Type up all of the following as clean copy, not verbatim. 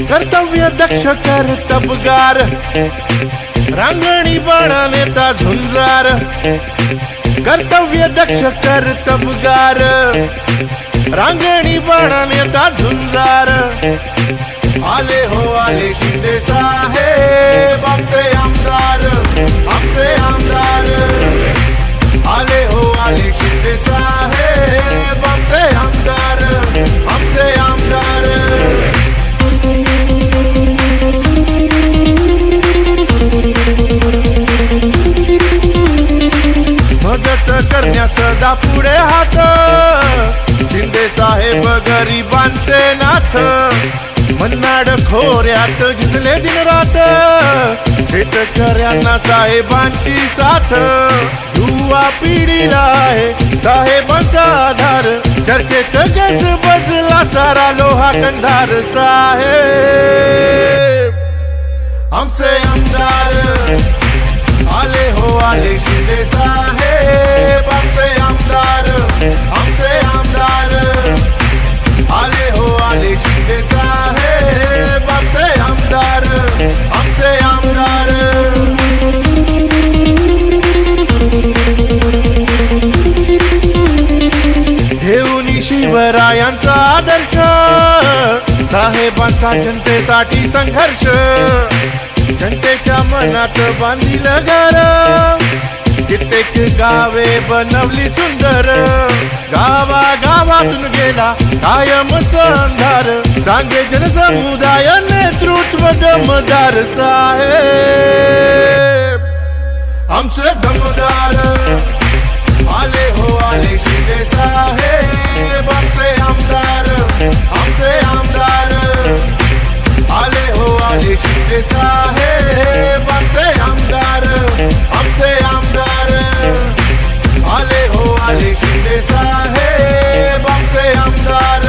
कर्तव्य दक्ष कर्तबगार, रांगणी बाणा नेता झुंजार. कर्तव्य दक्ष कर्तबगार, रांगणी बाणा नेता झुंजार. आले हो आले शिंदे साहेब आमचे आमदार, आमचे आमदार. आले हो आले शिंदे साहेब आमचे आमदार, आमचे आमदार. मदत करण्यास सदा पुढे हात, शिंदे साहेब गरिबांचे नाथ. मन्नाड खोऱ्यात झिजले दिन रात, शेतकऱ्यांना साहेबांची साथ. युवा पिढीला आहे साहेबांचा आधार, चर्चेत गज बजला सारा लोहा कंधार. साहेब आमचे आमदार, आले हो आले शिंदे साहेब आमचे आमदार, आमचे आमदार. आले हो आले शिंदे साहेब आमचे आमदार, आमचे आमदार. घेऊन शिवरायांचा आदर्श, साहेबांचा जनतेसाठी संघर्ष. जनतेच्या मनात बांधिलं घर, कित्येक गावे बनवली सुंदर. गावा गावातून गेला कायमच अंधार, सांगे जनसमुदाय नेतृत्व दमदार. साहेब आमचे दमदार, आले हो आले शिंदे साहेब आमचे आमदार, आमचे आमदार. आले हो आले शिंदे साहेब आमचे आमदार, आमचे आमदार. आले हो आले शिंदे साहेब आमचे आमदार,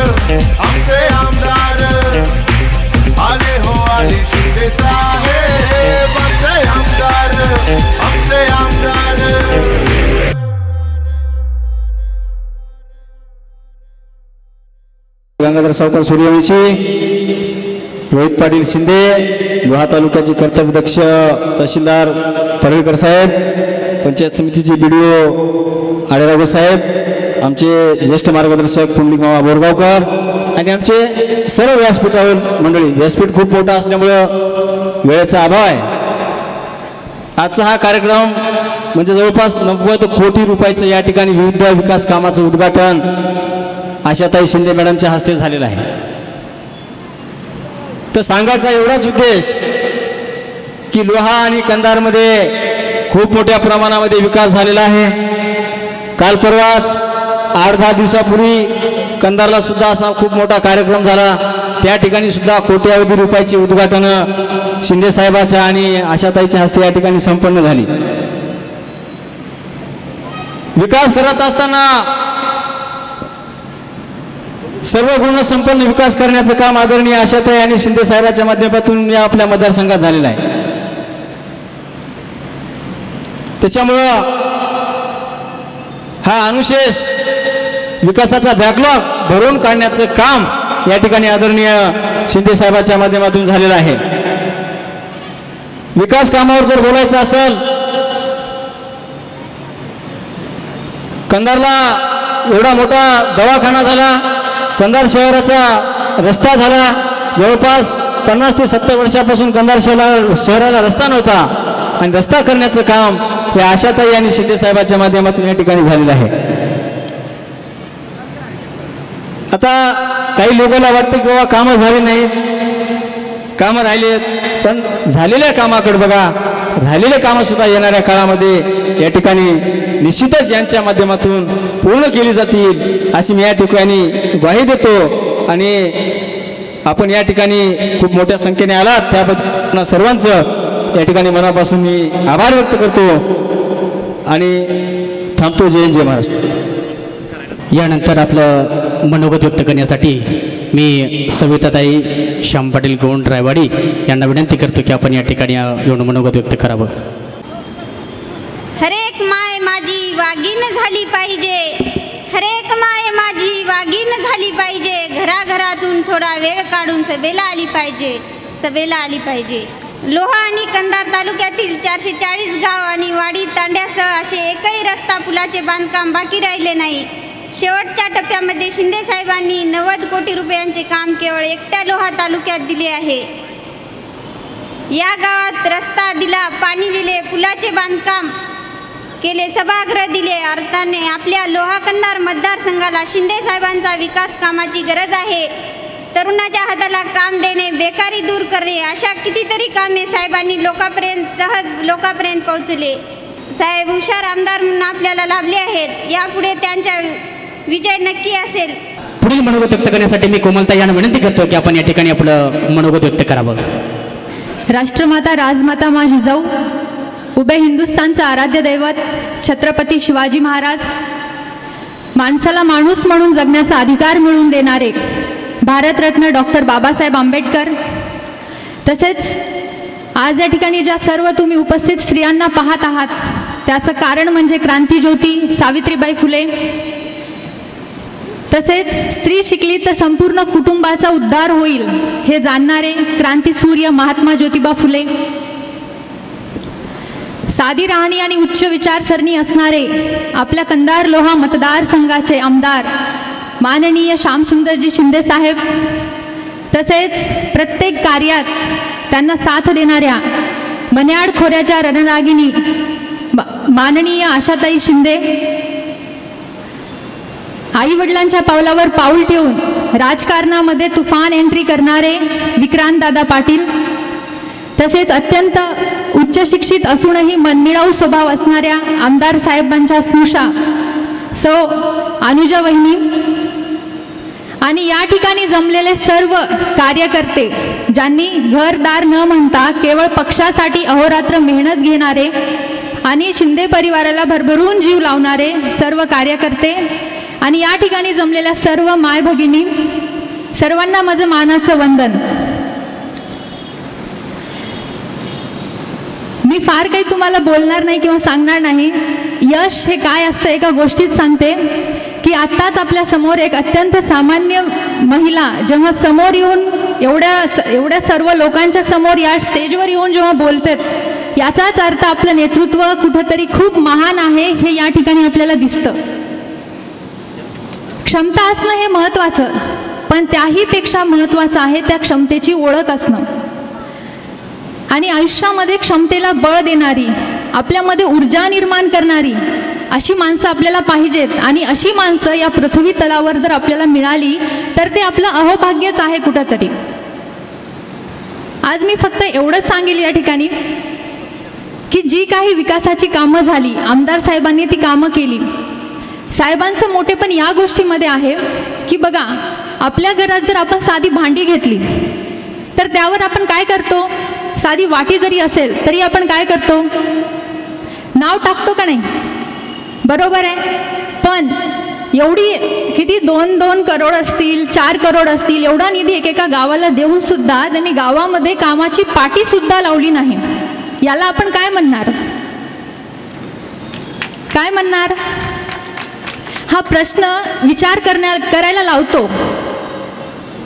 आमचे आमदार. आले हो आले शिंदे साहेब आमचे आमदार, आमचे आमदार. गंगाधर सावकार सूर्यवंशी, रोहित पाटील शिंदे, लोहा तालुक्याचे कर्तव्यदक्ष तहसीलदार पडळकर साहेब, पंचायत समितीचे BDO आडेराव साहेब, आमचे ज्येष्ठ मार्गदर्शक पुंडलिक मामा बोरगावकर आणि आमचे सर्व व्यासपीठावर मंडळी. व्यासपीठ खूप मोठा असल्यामुळं वेळेचा अभाव आहे. आजचा हा कार्यक्रम म्हणजे जवळपास 90 कोटी रुपयाचं या ठिकाणी विविध विकास कामाचं उद्घाटन आशाताई शिंदे मॅडमच्या हस्ते झालेलं आहे. तर सांगायचा एवढाच उद्देश की लोहा आणि कंधारमध्ये खूप मोठ्या प्रमाणामध्ये विकास झालेला आहे. काल परवाच 8-10 दिवसापूर्वी कंधारला सुद्धा असा खूप मोठा कार्यक्रम झाला. त्या ठिकाणी सुद्धा कोट्यावधी रुपयाची उद्घाटन शिंदे साहेबांच्या आणि आशाताईच्या हस्ते या ठिकाणी संपन्न झाली. विकास करत असताना सर्व गुण संपन्न विकास करण्याचं काम आदरणीय आशाताई आणि शिंदे साहेबांच्या माध्यमातून या आपल्या मतदारसंघात झालेलं आहे. त्याच्यामुळं हा अनुशेष विकासाचा बॅकलॉग भरून काढण्याचं काम या ठिकाणी आदरणीय शिंदे साहेबांच्या माध्यमातून झालेलं आहे. विकास कामावर जर बोलायचं असेल, कंधारला एवढा मोठा दवाखाना झाला, कंधार शहराचा रस्ता झाला. जवळपास 50 ते 70 वर्षापासून कंधार शहराला रस्ता नव्हता आणि रस्ता करण्याचं काम हे आशाताई आणि शिंदे साहेबांच्या माध्यमातून या ठिकाणी झालेलं आहे. आता काही लोकांना वाटतं की बाबा कामं झाली नाहीत, कामं राहिलेत, पण झालेल्या कामाकडे बघा. राहिलेले कामं सुद्धा येणाऱ्या काळामध्ये या ठिकाणी निश्चितच यांच्या माध्यमातून पूर्ण केली जातील अशी मी या ठिकाणी ग्वाही देतो. आणि आपण या ठिकाणी खूप मोठ्या संख्येने आलात त्याबद्दल सर्वांचं या ठिकाणी मनापासून मी आभार व्यक्त करतो आणि थांबतो. जय जय महाराष्ट्र. यानंतर आपलं मनोगत व्यक्त करण्यासाठी मी सविताताई श्याम पाटील गौंड रायवाडी यांना विनंती करतो की आपण या ठिकाणी येऊन मनोगत व्यक्त करावं. हरेक माय माझी वागीन झाली पाहिजे, हरेक माय माझी वागीन झाली थोडा वेळ काढून सभेला आली पाहिजे. लोहा आणि कंधार तालुक्यातील 440 गाव आणि वाडी तांड्यासह असे एकही रस्ता पुलाचे बांधकाम बाकी राहिले नाही. शेवटच्या टप्प्यामध्ये शिंदे साहेबांनी 90 कोटी रुपयांचे काम केवळ एकट्या लोहा तालुक्यात दिले आहे. या गावात रस्ता दिला, पाणी दिले, पुलाचे बांधकाम केले, सभागृह दिले. अर्थाने आपल्या लोहा कंधार मतदारसंघाला शिंदे साहेबांचा विकास कामाची गरज आहे. तरुणाच्या हाताला काम देणे, बेकारी दूर करणे अशा कितीतरी कामे साहेबांनी सहज लोकांपर्यंत पोहोचले. साहेब हुशार आमदार म्हणून आपल्याला लाभले आहेत. यापुढे त्यांचा विजय नक्की असेल. पुढील मनोगत व्यक्त करण्यासाठी मी कोमलता यांना विनंती करतो की आपण या ठिकाणी आपलं मनोगत व्यक्त करावं. राष्ट्रमाता राजमाता मा जिजाऊ, उभे हिंदुस्थानचं आराध्य दैवत छत्रपती शिवाजी महाराज, माणसाला माणूस म्हणून जगण्याचा अधिकार मिळवून देणारे भारतरत्न डॉक्टर बाबासाहेब आंबेडकर, तसेच आज या ठिकाणी ज्या सर्व तुम्ही उपस्थित स्त्रियांना पाहत आहात त्याचं कारण म्हणजे क्रांतीज्योती सावित्रीबाई फुले, तसेच स्त्री शिकली तर संपूर्ण कुटुंबाचा उद्धार होईल हे जाणणारे क्रांतीसूर्य महात्मा ज्योतिबा फुले, साधी राहणी आणि उच्च विचारसरणी असणारे आपल्या कंधार लोहा मतदारसंघाचे आमदार माननीय श्यामसुंदरजी शिंदे साहेब, तसेच प्रत्येक कार्यात त्यांना साथ देणाऱ्या मन्याड खोऱ्याच्या रणरागिणी माननीय आशाताई शिंदे, आईवडिलांच्या पावलावर पाऊल ठेवून राजकारणामध्ये तुफान एंट्री करणारे विक्रांत दादा पाटील, तसेच अत्यंत उच्च शिक्षित असूनही मनमिळाऊ स्वभाव असणाऱ्या आमदार साहेबांच्या स्नुषा सौ अनुजा वहिनी आणि या ठिकाणी जमलेले सर्व कार्यकर्ते ज्यांनी घरदार न म्हणता केवळ पक्षासाठी अहोरात्र मेहनत घेणारे आणि शिंदे परिवाराला भरभरून जीव लावणारे सर्व कार्यकर्ते आणि या ठिकाणी जमलेल्या सर्व माय भगिनी, सर्वांना माझं मानाचं वंदन. मी फार काही तुम्हाला बोलणार नाही किंवा सांगणार नाही. यश हे काय असतं एका गोष्टीत सांगते की आत्ताच आपल्या समोर एक अत्यंत सामान्य महिला जेव्हा समोर येऊन एवढ्या सर्व लोकांच्या समोर या स्टेजवर येऊन जेव्हा बोलतात याचाच अर्थ आपलं नेतृत्व कुठंतरी खूप महान आहे हे या ठिकाणी आपल्याला दिसतं. क्षमता असणं हे महत्त्वाचं, पण त्याहीपेक्षा महत्त्वाचं आहे त्या क्षमतेची ओळख असणं आणि आयुष्यामध्ये क्षमतेला बळ देणारी, आपल्यामध्ये ऊर्जा निर्माण करणारी अशी माणसं आपल्याला पाहिजेत. आणि अशी माणसं या पृथ्वी तलावर जर आपल्याला मिळाली तर ते आपलं अहोभाग्यच आहे कुठंतरी. आज मी फक्त एवढंच सांगेल या ठिकाणी की जी काही विकासाची कामं झाली, आमदार साहेबांनी ती कामं केली. साहेबांचं मोठेपण या गोष्टीमध्ये आहे की बघा, आपल्या घरात जर आपण साधी भांडी घेतली तर त्यावर आपण काय करतो, साधी वाटी जरी असेल तरी आपण काय करतो, नाव टाकतो का नाही, बरोबर आहे. पण एवढी किती 2-2 करोड असतील, 4 करोड असतील, एवढा निधी एकेका गावाला देऊन सुद्धा त्यांनी गावामध्ये कामाची पाटी सुद्धा लावली नाही. याला आपण काय म्हणणार, काय म्हणणार? हा प्रश्न विचार करायला लावतो.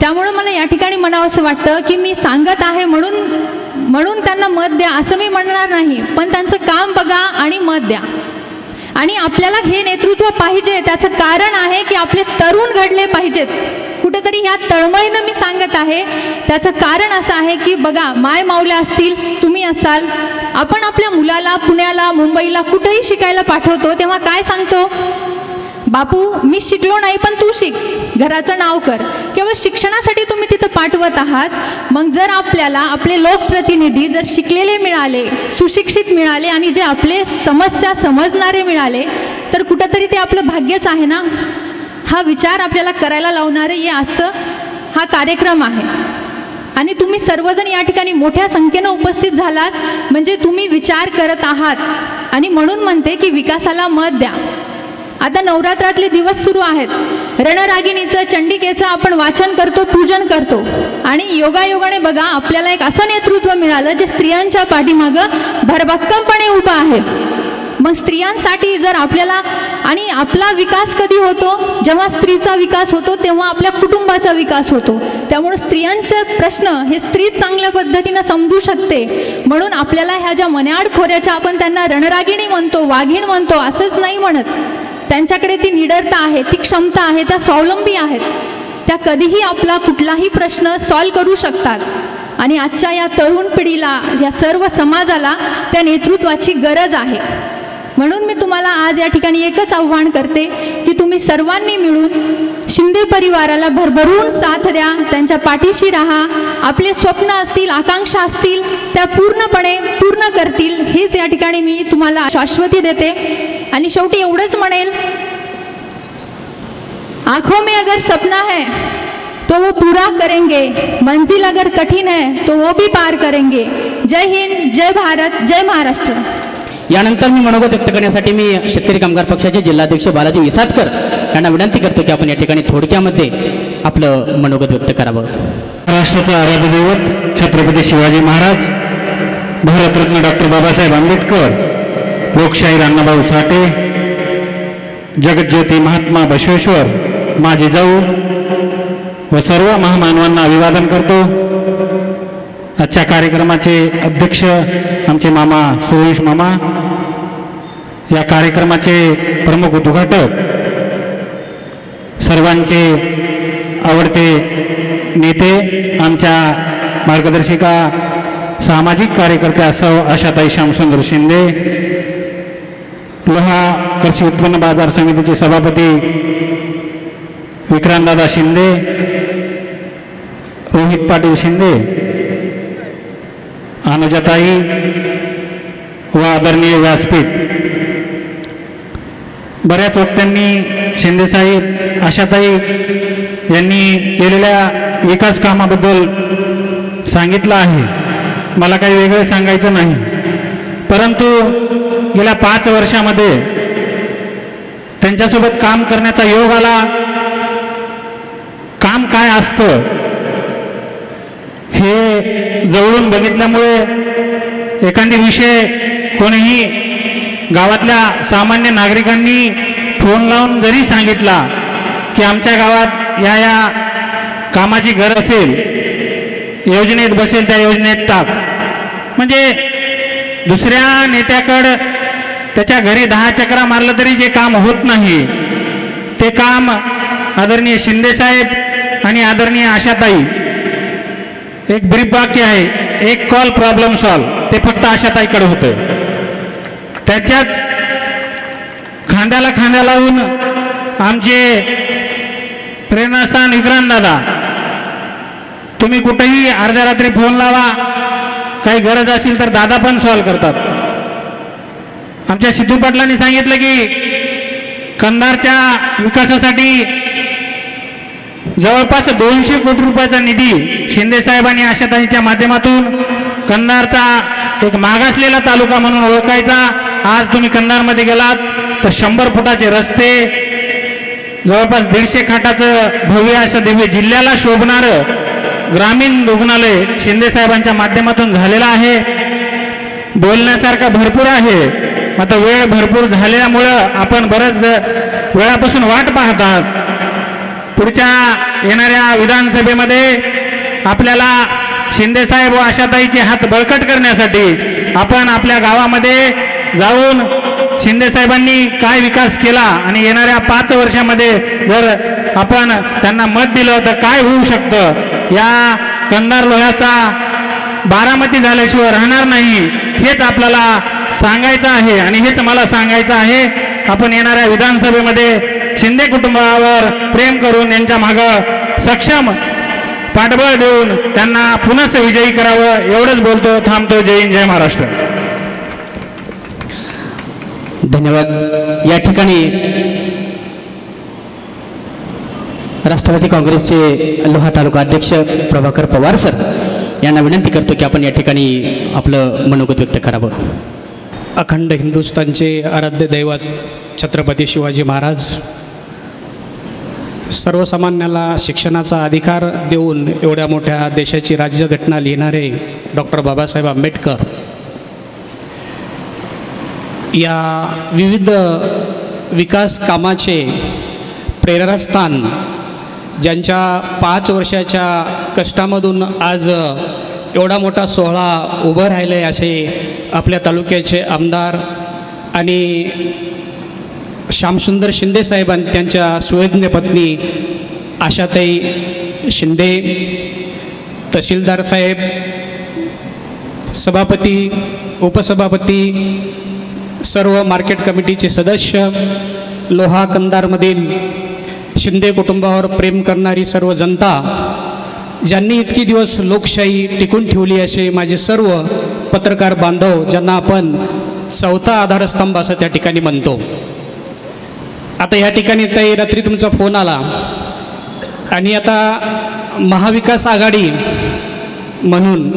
त्यामुळं मला या ठिकाणी म्हणावं असं वाटतं की मी सांगत आहे म्हणून त्यांना मत द्या असं मी म्हणणार नाही, पण त्यांचं काम बघा आणि मत द्या. आणि आपल्याला हे नेतृत्व पाहिजे, त्याचं कारण आहे की आपले तरुण घडले पाहिजेत. कुठेतरी ह्या तळमळीनं मी सांगत आहे. त्याचं कारण असं आहे की बघा, माय माऊल्या असतील, तुम्ही असाल, आपण आपल्या मुलाला पुण्याला मुंबईला कुठेही शिकायला पाठवतो तेव्हा काय सांगतो, बापू मी शिकलो नाही पण तू शिक, घराचं नाव कर. केवळ शिक्षणासाठी तुम्ही तिथं पाठवत आहात. मग जर आपल्याला आपले लोकप्रतिनिधी जर शिकलेले मिळाले, सुशिक्षित मिळाले आणि जे आपले समस्या समजणारे मिळाले तर कुठंतरी ते आपलं भाग्यच आहे ना. हा विचार आपल्याला करायला लावणारे हे आजचं हा कार्यक्रम आहे. आणि तुम्ही सर्वजण या ठिकाणी मोठ्या संख्येनं उपस्थित झालात म्हणजे तुम्ही विचार करत आहात. आणि म्हणून म्हणते की विकासाला मत द्या. आता नवरात्रातले दिवस सुरू आहेत. रणरागिणीचं, चंडिकेचं आपण वाचन करतो, पूजन करतो आणि योगायोगाने बघा आपल्याला एक असं नेतृत्व मिळालं जे स्त्रियांच्या पाठीमागं भरभक्कमपणे उभं आहे. मग स्त्रियांसाठी जर आपल्याला, आणि आपला विकास कधी होतो, जेव्हा स्त्रीचा विकास होतो तेव्हा आपल्या कुटुंबाचा विकास होतो. त्यामुळे स्त्रियांचे प्रश्न हे स्त्री चांगल्या पद्धतीनं समजू शकते. म्हणून आपल्याला ह्या ज्या मन्याड खोऱ्याच्या, आपण त्यांना रणरागिणी म्हणतो, वाघीण म्हणतो, असंच नाही म्हणत. त्यांच्याकडे ती निडरता आहे, ती क्षमता आहे, त्या स्वावलंबी आहेत, त्या कधीही आपला कुठलाही प्रश्न सॉल्व करू शकतात. आणि आजच्या या तरुण पिढीला, या सर्व समाजाला त्या नेतृत्वाची गरज आहे. म्हणून मी तुम्हाला आज या ठिकाणी एकच आव्हान करते की तुम्ही सर्वांनी मिळून शिंदे परिवाराला भरभरून साथ द्या, त्यांच्या पाठीशी राहा. आपले स्वप्न असतील, आकांक्षा असतील, त्या पूर्णपणे पूर्ण करतील, हेच या ठिकाणी मी तुम्हाला शाश्वती देते. आणि शेवटी एवढंच म्हणेल, आँखों में अगर सपना है तो वो पूरा करेंगे, मंजिल अगर कठिन है तो वो भी पार करेंगे. जय हिंद, जय भारत, जय महाराष्ट्र. यानंतर मी मनोगत व्यक्त करण्यासाठी मी शेतकरी कामगार पक्षाचे जिल्हाध्यक्ष बालाजी विसातकर यांना विनंती करतो की आपण या ठिकाणी थोडक्यामध्ये आपलं मनोगत व्यक्त करावं. महाराष्ट्राचा आराध्य दैवत छत्रपती शिवाजी महाराज, भारतरत्न डॉक्टर बाबासाहेब आंबेडकर, लोकशाहीर अण्णाभाऊ साठे, जगज्योती महात्मा बसवेश्वर, माझी जाऊ व सर्व महामानवांना अभिवादन करतो. आजच्या कार्यक्रमाचे अध्यक्ष आमचे मामा सुरेश मामा, या कार्यक्रमाचे प्रमुख उद्घाटक, सर्वांचे आवडते नेते, आमच्या मार्गदर्शिका, सामाजिक कार्यकर्त्या आशाताई श्यामसुंदर शिंदे, लोहा कृषी उत्पन्न बाजार समितीचे सभापती विक्रांतदादा शिंदे, रोहित पाटील शिंदे, अनुजाताई व आदरणीय व्यासपीठ. बऱ्याच वक्त्यांनी शिंदेसाहेब, आशाताई यांनी केलेल्या विकास कामाबद्दल सांगितलं आहे. मला काही वेगळं सांगायचं नाही. परंतु गेल्या 5 वर्षामध्ये त्यांच्यासोबत काम करण्याचा योग आला. काम काय असतं हे जवळून बघितल्यामुळे एखादी विषय कोणीही गावातल्या सामान्य नागरिकांनी फोन लावून जरी सांगितला की आमच्या गावात या कामाची गरज असेल, योजनेत बसेल, त्या योजनेत टाक, म्हणजे दुसऱ्या नेत्याकडं त्याच्या घरी 10 चक्रा मारलं तरी जे काम होत नाही ते काम आदरणीय शिंदेसाहेब आणि आदरणीय आशाताई, एक ब्रीफ वाक्य आहे, एक कॉल प्रॉब्लेम सॉल्व, ते फक्त आशाताईकडे होतं. त्याच्याच खांद्याला खांद्या लावून आमचे प्रेरणास्थान विक्रांत दादा, तुम्ही कुठेही अर्ध्या रात्री फोन लावा, काही गरज असेल तर दादा पण सॉल्व करतात. आमच्या सिद्धू पाटलांनी सांगितलं की कंधारच्या विकासासाठी जवळपास 200 कोटी रुपयाचा निधी शिंदेसाहेबांनी आशाताईच्या माध्यमातून कंधारचा एक मागासलेला तालुका म्हणून ओळखायचा. आज तुम्ही कंधारमध्ये गेलात तर 100 फुटाचे रस्ते, जवळपास 150 खाटाचं भव्य असं दिव्य जिल्ह्याला शोभणारं ग्रामीण रुग्णालय शिंदेसाहेबांच्या माध्यमातून झालेलं आहे. बोलण्यासारखं भरपूर आहे, आता वेळ भरपूर झाल्यामुळं आपण बरंच वेळापासून वाट पाहत आहात. पुढच्या येणाऱ्या विधानसभेमध्ये आपल्याला शिंदेसाहेब व आशाताईचे हात बळकट करण्यासाठी आपण आपल्या गावामध्ये जाऊन शिंदेसाहेबांनी काय विकास केला आणि येणाऱ्या 5 वर्षामध्ये जर आपण त्यांना मत दिलं तर काय होऊ शकतं, या कंधार लोह्याचा बारामती झाल्याशिवाय राहणार नाही, हेच आपल्याला सांगायचं आहे. आणि हेच मला सांगायचं आहे, आपण येणाऱ्या विधानसभेमध्ये शिंदे कुटुंबावर प्रेम करून यांच्या मागं सक्षम पाठबळ देऊन त्यांना पुनः विजयी करावं, एवढंच बोलतो, थांबतो. जय हिंद, जय महाराष्ट्र. धन्यवाद. या ठिकाणी राष्ट्रवादी काँग्रेसचे लोहा तालुका अध्यक्ष प्रभाकर पवार सर यांना विनंती करतो की आपण या ठिकाणी आपलं मनोगत व्यक्त करावं. अखंड हिंदुस्थानचे आराध्य दैवत छत्रपती शिवाजी महाराज, सर्वसामान्याला शिक्षणाचा अधिकार देऊन एवढ्या मोठ्या देशाची राज्यघटना लिहिणारे डॉक्टर बाबासाहेब आंबेडकर या विविध विकास कामाचे प्रेरणास्थान, ज्यांच्या 5 वर्षाच्या कष्टामधून आज एवढा मोठा सोहळा उभं राहिलं आहे, असे आपल्या तालुक्याचे आमदार आणि श्यामसुंदर शिंदे साहेबांनी त्यांच्या सुयोग्य पत्नी आशाताई शिंदे, तहसीलदार साहेब, सभापती, उपसभापती, सर्व मार्केट कमिटीचे सदस्य, लोहा कंधारमधील शिंदे कुटुंबावर प्रेम करणारी सर्व जनता, ज्यांनी इतकी दिवस लोकशाही टिकून ठेवली असे माझे सर्व पत्रकार बांधव, ज्यांना आपण चौथा आधारस्तंभ असं त्या ठिकाणी म्हणतो. आता या ठिकाणी ताई रात्री तुमचा फोन आला आणि आता महाविकास आघाडी म्हणून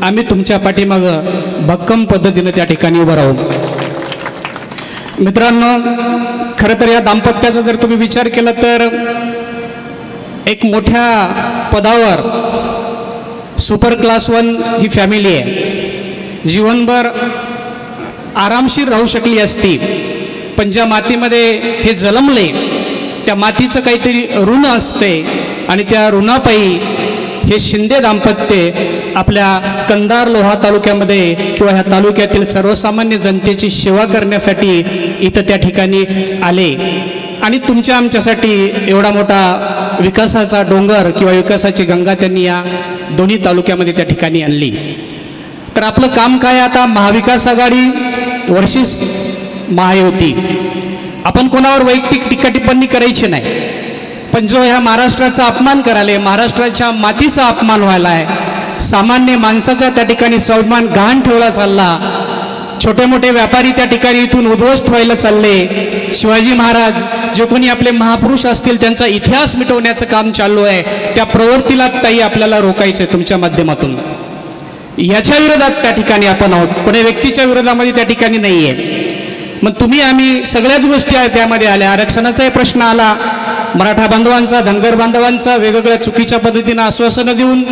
आम्ही तुमच्या पाठीमागं भक्कम पद्धतीनं त्या ठिकाणी उभं राहू. मित्रांनो, खरं तर या दाम्पत्याचा जर तुम्ही विचार केला तर एक मोठ्या पदावर सुपर क्लास 1 ही फॅमिली आहे. जीवनभर आरामशीर राहू शकली असती, पण ज्या मातीमध्ये हे जन्मले त्या मातीचं काहीतरी ऋण असते आणि त्या ऋणापायी हे शिंदे दाम्पत्य आपल्या कंधार लोहा तालुक्यामध्ये किंवा ह्या तालुक्यातील सर्वसामान्य जनतेची सेवा करण्यासाठी इथं त्या ठिकाणी आले आणि तुमच्या आमच्यासाठी एवढा मोठा विकासाचा डोंगर किंवा विकासाची गंगा त्यांनी या दोन्ही तालुक्यामध्ये त्या ठिकाणी आणली. तर आपलं काम काय आता? महाविकास आघाडी वर्सेस महायुती. आपण कोणावर वैयक्तिक टीका टिप्पणी करायची नाही, पण जो ह्या महाराष्ट्राचा अपमान करायला, महाराष्ट्राच्या मातीचा अपमान व्हायला आहे, सामान्य माणसाचा त्या ठिकाणी सन्मान गहाण ठेवला चालला, छोटे मोठे व्यापारी त्या ठिकाणी इथून उद्ध्वस्त व्हायला चालले, शिवाजी महाराज जे कोणी आपले महापुरुष असतील त्यांचा इतिहास मिटवण्याचं काम चालू आहे, त्या प्रवृत्तीला ताई आपल्याला रोखायचं तुमच्या माध्यमातून. याच्या विरोधात त्या ठिकाणी आपण आहोत, कोणी व्यक्तीच्या विरोधामध्ये त्या ठिकाणी नाही आहे. मग तुम्ही आम्ही सगळ्याच गोष्टी त्यामध्ये आल्या. आरक्षणाचाही प्रश्न आला, मराठा बांधवांचा, धनगर बांधवांचा वेगवेगळ्या चुकीच्या पद्धतीनं आश्वासनं देऊन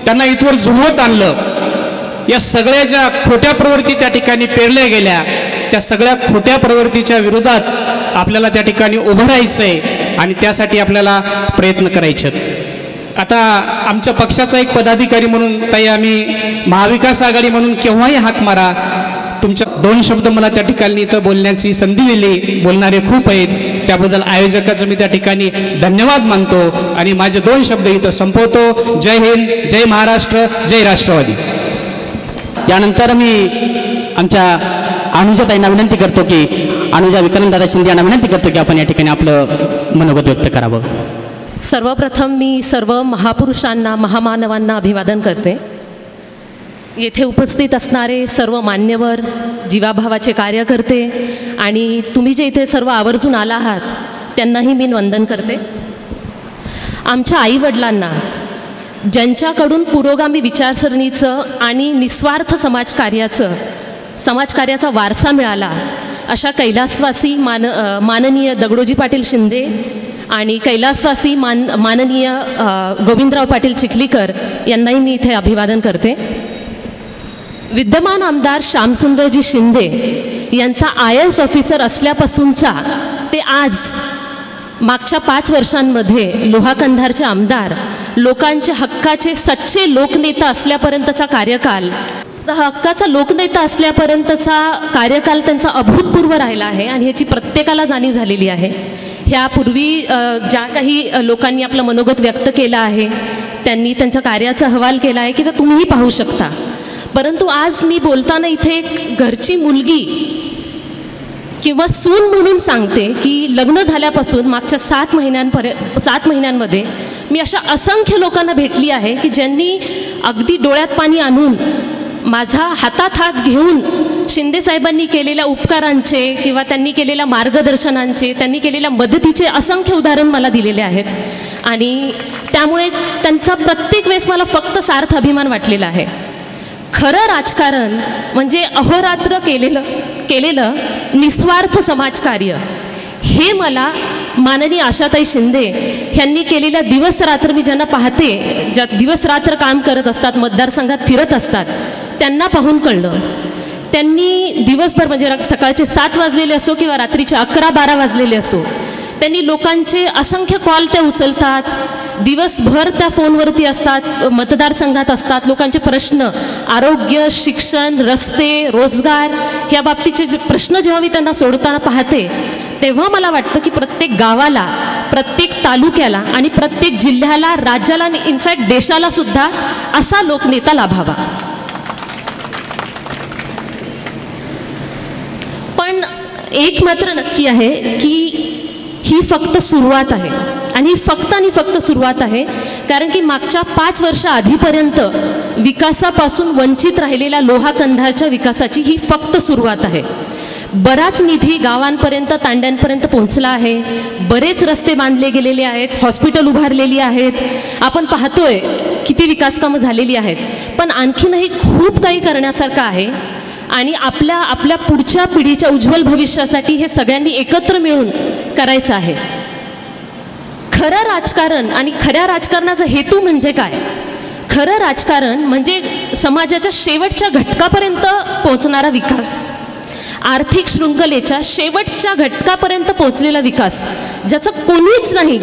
त्यांना इथवर झुलवत आणलं. या सगळ्या ज्या खोट्या प्रवृत्ती त्या ठिकाणी पेरल्या गेल्या, त्या सगळ्या खोट्या प्रवृत्तीच्या विरोधात आपल्याला त्या ठिकाणी उभं राहायचं आहे आणि त्यासाठी आपल्याला प्रयत्न करायचे. आता आमच्या पक्षाचा एक पदाधिकारी म्हणून ताई आम्ही महाविकास आघाडी म्हणून केव्हाही हाक मारा, तुमच्या 2 शब्द मला त्या ठिकाणी इथं बोलण्याची संधी दिली. बोलणारे खूप आहेत, त्याबद्दल आयोजकाचं मी त्या ठिकाणी धन्यवाद मानतो आणि माझे 2 शब्द इथं संपवतो. जय हिंद, जय महाराष्ट्र, जय राष्ट्रवादी. यानंतर मी आमच्या अनुजाताईंना विनंती करतो की अनुजा विक्रमदादा शिंदे यांना विनंती करतो की आपण या ठिकाणी आपलं मनोगत व्यक्त करावं. सर्वप्रथम मी सर्व महापुरुषांना, महामानवांना अभिवादन करते. येथे उपस्थित असणारे सर्व मान्यवर, जीवाभावाचे कार्यकर्ते आणि तुम्ही जे इथे सर्व आवर्जून आला आहात त्यांनाही मी वंदन करते. आमच्या आईवडिलांना, ज्यांच्याकडून पुरोगामी विचारसरणीचं आणि निस्वार्थ समाजकार्याचा वारसा मिळाला, अशा कैलासवासी माननीय दगडोजी पाटील शिंदे आणि कैलासवासी माननीय गोविंदराव पाटील चिखलीकर यांनाही मी इथे अभिवादन करते. विद्यमान आमदार श्यामसुंदरजी शिंदे यांचा IAS ऑफिसर असल्यापासूनचा ते आज मागच्या 5 वर्षांमध्ये लोहा कंधारचे आमदार, लोकांचे हक्काचे सच्चे लोकनेता असल्यापर्यंतचा कार्यकाल, हक्काचा लोकनेता असल्यापर्यंतचा कार्यकाल त्यांचा अभूतपूर्व राहिला आहे आणि ह्याची प्रत्येकाला जाणीव झालेली आहे. ह्यापूर्वी ज्या काही लोकांनी आपलं मनोगत व्यक्त केलं आहे त्यांनी त्यांच्या कार्याचा अहवाल केला आहे किंवा तुम्हीही पाहू शकता. परंतु आज मी बोलताना इथे एक घरची मुलगी किंवा सून म्हणून सांगते की लग्न झाल्यापासून मागच्या 7 महिन्यांमध्ये मी अशा असंख्य लोकांना भेटली आहे की ज्यांनी अगदी डोळ्यात पाणी आणून माझा हातात हात घेऊन शिंदे साहेबांनी केलेल्या उपकारांचे किंवा त्यांनी केलेल्या मार्गदर्शनांचे, त्यांनी केलेल्या मदतीचे असंख्य उदाहरण मला दिलेले आहेत आणि त्यामुळे त्यांचा प्रत्येक वेळेस मला फक्त सार्थ अभिमान वाटलेला आहे. खरं राजकारण म्हणजे अहोरात्र केलेलं निस्वार्थ समाजकार्य, हे मला माननीय आशाताई शिंदे यांनी केलेल्या दिवसरात्र, मी ज्यांना पाहते, ज्या दिवसरात्र काम करत असतात, मतदारसंघात फिरत असतात, त्यांना पाहून कळलं त्यांनी दिवसभर म्हणजे सकाळचे 7 वाजलेले असो किंवा रात्रीचे 11-12 वाजलेले असो, त्यांनी लोकांचे असंख्य कॉल त्या उचलतात, दिवसभर त्या फोनवरती असतात, मतदारसंघात असतात, लोकांचे प्रश्न, आरोग्य, शिक्षण, रस्ते, रोजगार या बाबतीचे जे प्रश्न जेव्हा मी त्यांना सोडवताना पाहते, तेव्हा मला वाटतं की प्रत्येक गावाला, प्रत्येक तालुक्याला आणि प्रत्येक जिल्ह्याला, राज्याला आणि इनफॅक्ट देशाला सुद्धा असा लोकनेता लाभावा. पण एक मात्र नक्की आहे की ही फक्त सुरुवात आहे आणि फक्त सुरुवात आहे, कारण की मागच्या 5 वर्ष आधीपर्यंत विकासापासून वंचित राहिलेल्या लोहा कंधारच्या विकासाची ही फक्त सुरुवात आहे. बराच निधी गावांपर्यंत, तांड्यांपर्यंत पोहोचला आहे, बरेच रस्ते बांधले गेलेले आहेत, हॉस्पिटल उभारलेली आहेत, आपण पाहतोय किती विकास कामं झालेली आहेत. पण आणखीनही खूप काही करण्यासारखं आहे आणि आपल्या पुढच्या पिढीच्या उज्ज्वल भविष्यासाठी हे सगळ्यांनी एकत्र मिळून करायचं आहे. खरं राजकारण आणि खऱ्या राजकारणाचा हेतू म्हणजे काय? खरं राजकारण म्हणजे समाजाच्या शेवटच्या घटकापर्यंत पोहोचणारा विकास, आर्थिक शृंखलेच्या शेवटच्या घटकापर्यंत पोहोचलेला विकास, ज्याचं कोणीच नाही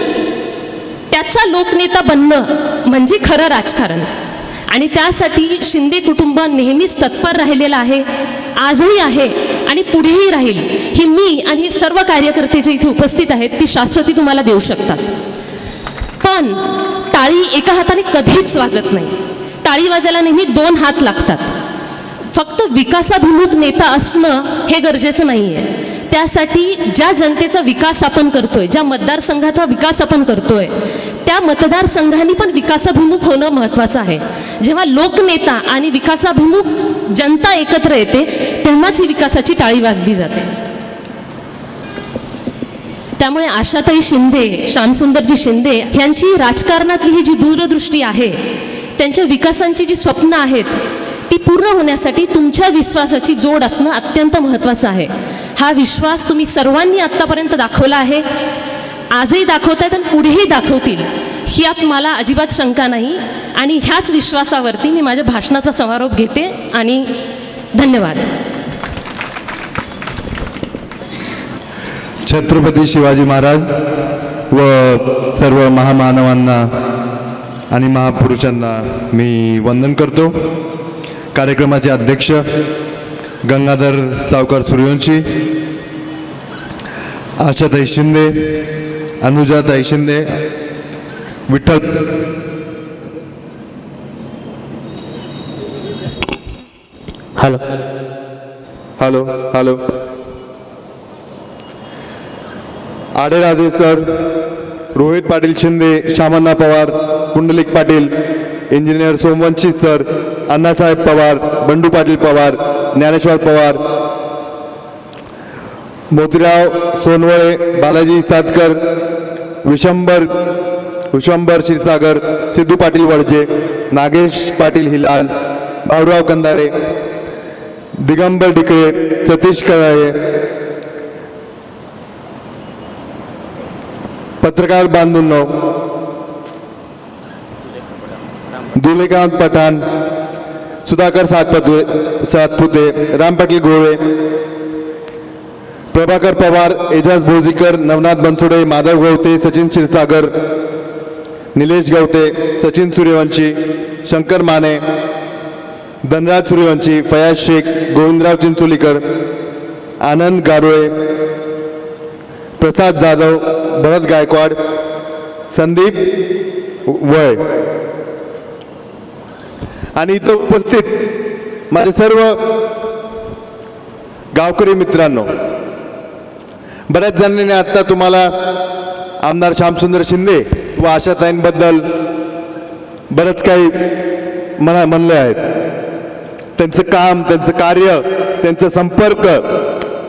त्याचा लोकनेता बनणं म्हणजे खरं राजकारण. आणि त्यासाठी शिंदे कुटुंब नेहमीच तत्पर राहिलेलं आहे, आजही आहे आणि पुढेही राहील. ही मी आणि हे सर्व कार्यकर्ते जे इथे उपस्थित आहेत ती शाश्वती तुम्हाला देऊ शकतात. पण टाळी एका हाताने कधीच वाजत नाही, टाळी वाजायला नेहमी 2 हात लागतात. फक्त विकासाभिमुख नेता असणं हे गरजेचं नाही आहे. त्यासाठी ज्या जनतेचा विकास आपण करतोय, ज्या मतदारसंघाचा विकास आपण करतोय, त्या मतदारसंघांनी पण विकासाभिमुख होणं महत्त्वाचं आहे. जेव्हा लोकनेता आणि विकासाभिमुख जनता एकत्र येते तेव्हाच ही विकासाची टाळी वाजली जाते. त्यामुळे आशाताई शिंदे, श्यामसुंदरजी शिंदे यांची राजकारणातली ही जी दूरदृष्टी आहे, त्यांच्या विकासांची जी स्वप्न आहेत ती पूर्ण होण्यासाठी तुमच्या विश्वासाची जोड असणं अत्यंत महत्त्वाचं आहे. हा विश्वास तुम्ही सर्वांनी आत्तापर्यंत दाखवला आहे, आजही दाखवतायत आणि पुढेही दाखवतील यात मला अजिबात शंका नाही. आणि ह्याच विश्वासावरती मी माझ्या भाषणाचा समारोप घेते आणि धन्यवाद. छत्रपती शिवाजी महाराज व सर्व महामानवांना आणि महापुरुषांना मी वंदन करतो. कार्यक्रमाचे अध्यक्ष Gangadhar Savkar Suryavanshi, Ashatai Shinde, Anujatai Shinde, Vitthal hello hello hello Adheradhe sir, Rohit Patil Shinde, Shyamanna Pawar, Pundlik Patil, engineer Somvanshi sir, Annasaheb Pawar, Bandu Patil Pawar, Dnyaneshwar Pawar, Motirao Sonwale, Balaji Satkar, Vishwambhar Kshirsagar, Siddhu Patil Wadje, Nagesh Patil Hilal, Bhaurao Kandare, Digambar Dikle, Satish Kalale, पत्रकार बांधूंनो, दुलेकांत पठाण, सुधाकर सातपुते, राम पाटील गोळे, प्रभाकर पवार, एजाज भोजीकर, नवनाथ बनसोडे, माधव गवते, सचिन क्षीरसागर, निलेश गवते, सचिन सूर्यवंशी, शंकर माने, धनराज सूर्यवंशी, फयाज शेख, गोविंदराव चिंचोलीकर, आनंद गारोळे, प्रसाद जाधव, भरत गायकवाड, संदीप वळ आणि इथं उपस्थित माझे सर्व गावकरी मित्रांनो, बऱ्याच जणांनी आता तुम्हाला आमदार श्यामसुंदर शिंदे व आशाताईंबद्दल बरंच काही म्हणले आहेत. त्यांचं काम, त्यांचं कार्य, त्यांचं संपर्क,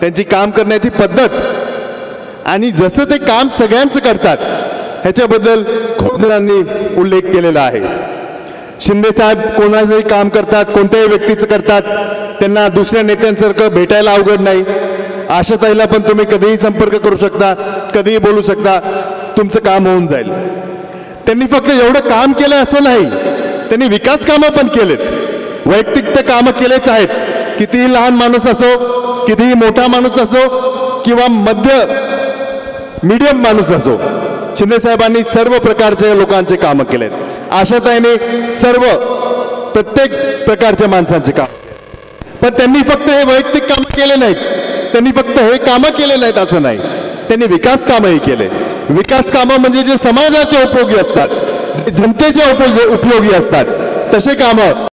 त्यांची काम करण्याची पद्धत आणि जसं ते काम सगळ्यांचं करतात ह्याच्याबद्दल खूप जणांनी उल्लेख केलेला आहे. शिंदे साहेब कोणाचंही काम करतात, कोणत्याही व्यक्तीचं करतात, त्यांना दुसऱ्या नेत्यांसारखं भेटायला अवघड नाही. आशाताईला पण तुम्ही कधीही संपर्क करू शकता, कधीही बोलू शकता, तुमचं काम होऊन जाईल. त्यांनी फक्त एवढं काम केलं असं नाही, त्यांनी विकास कामं पण केलेत, वैयक्तिक ते कामं केलेच आहेत. कितीही लहान माणूस असो, कितीही मोठा माणूस असो किंवा मीडियम माणूस असो, शिंदे साहेबांनी सर्व प्रकारच्या लोकांचे कामं केलेत. आशाताईने प्रत्येक प्रकारच्या माणसांचे काम, पण त्यांनी फक्त हे वैयक्तिक कामं केले नाहीत, त्यांनी फक्त हे कामं केले नाहीत असं नाही, त्यांनी विकास कामंही केले. विकास कामं म्हणजे जे समाजाच्या उपयोगी असतात, जनतेच्या उपयोगी असतात, तसे कामं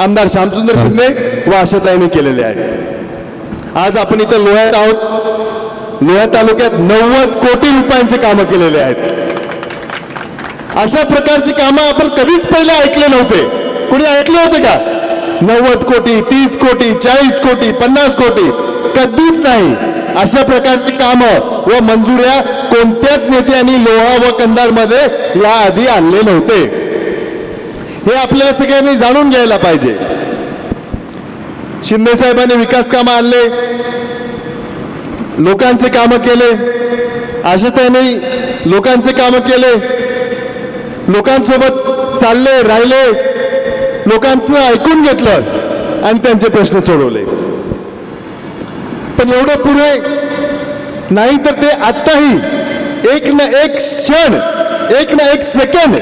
आमदार श्यामसुंदर शिंदे व आशाताईंनी केलेले आहेत. आज आपण इथं लोह्यात आहोत. लोहा तालुक्यात 90 कोटी रुपयांचे कामं केलेले आहेत. अशा प्रकारची कामं आपण कधीच पहिले ऐकले नव्हते. कुणी ऐकले होते का? 90 कोटी, 30 कोटी, 40 कोटी, 50 कोटी, कधीच नाही. अशा प्रकारची कामं व मंजुऱ्या कोणत्याच नेत्यांनी लोहा व कंधारमध्ये याआधी आणले नव्हते. हे आपल्याला सगळ्यांनी जाणून घ्यायला पाहिजे. शिंदे साहेबांनी विकास कामं आणले, लोकांचे कामं केले. आशाताईंनी लोकांचे कामं केले, लोकांसोबत चालले, राहिले, लोकांचं ऐकून घेतलं आणि त्यांचे प्रश्न सोडवले. पण एवढं पुरे नाही तर ते आत्ताही एक ना एक क्षण, एक ना एक सेकंड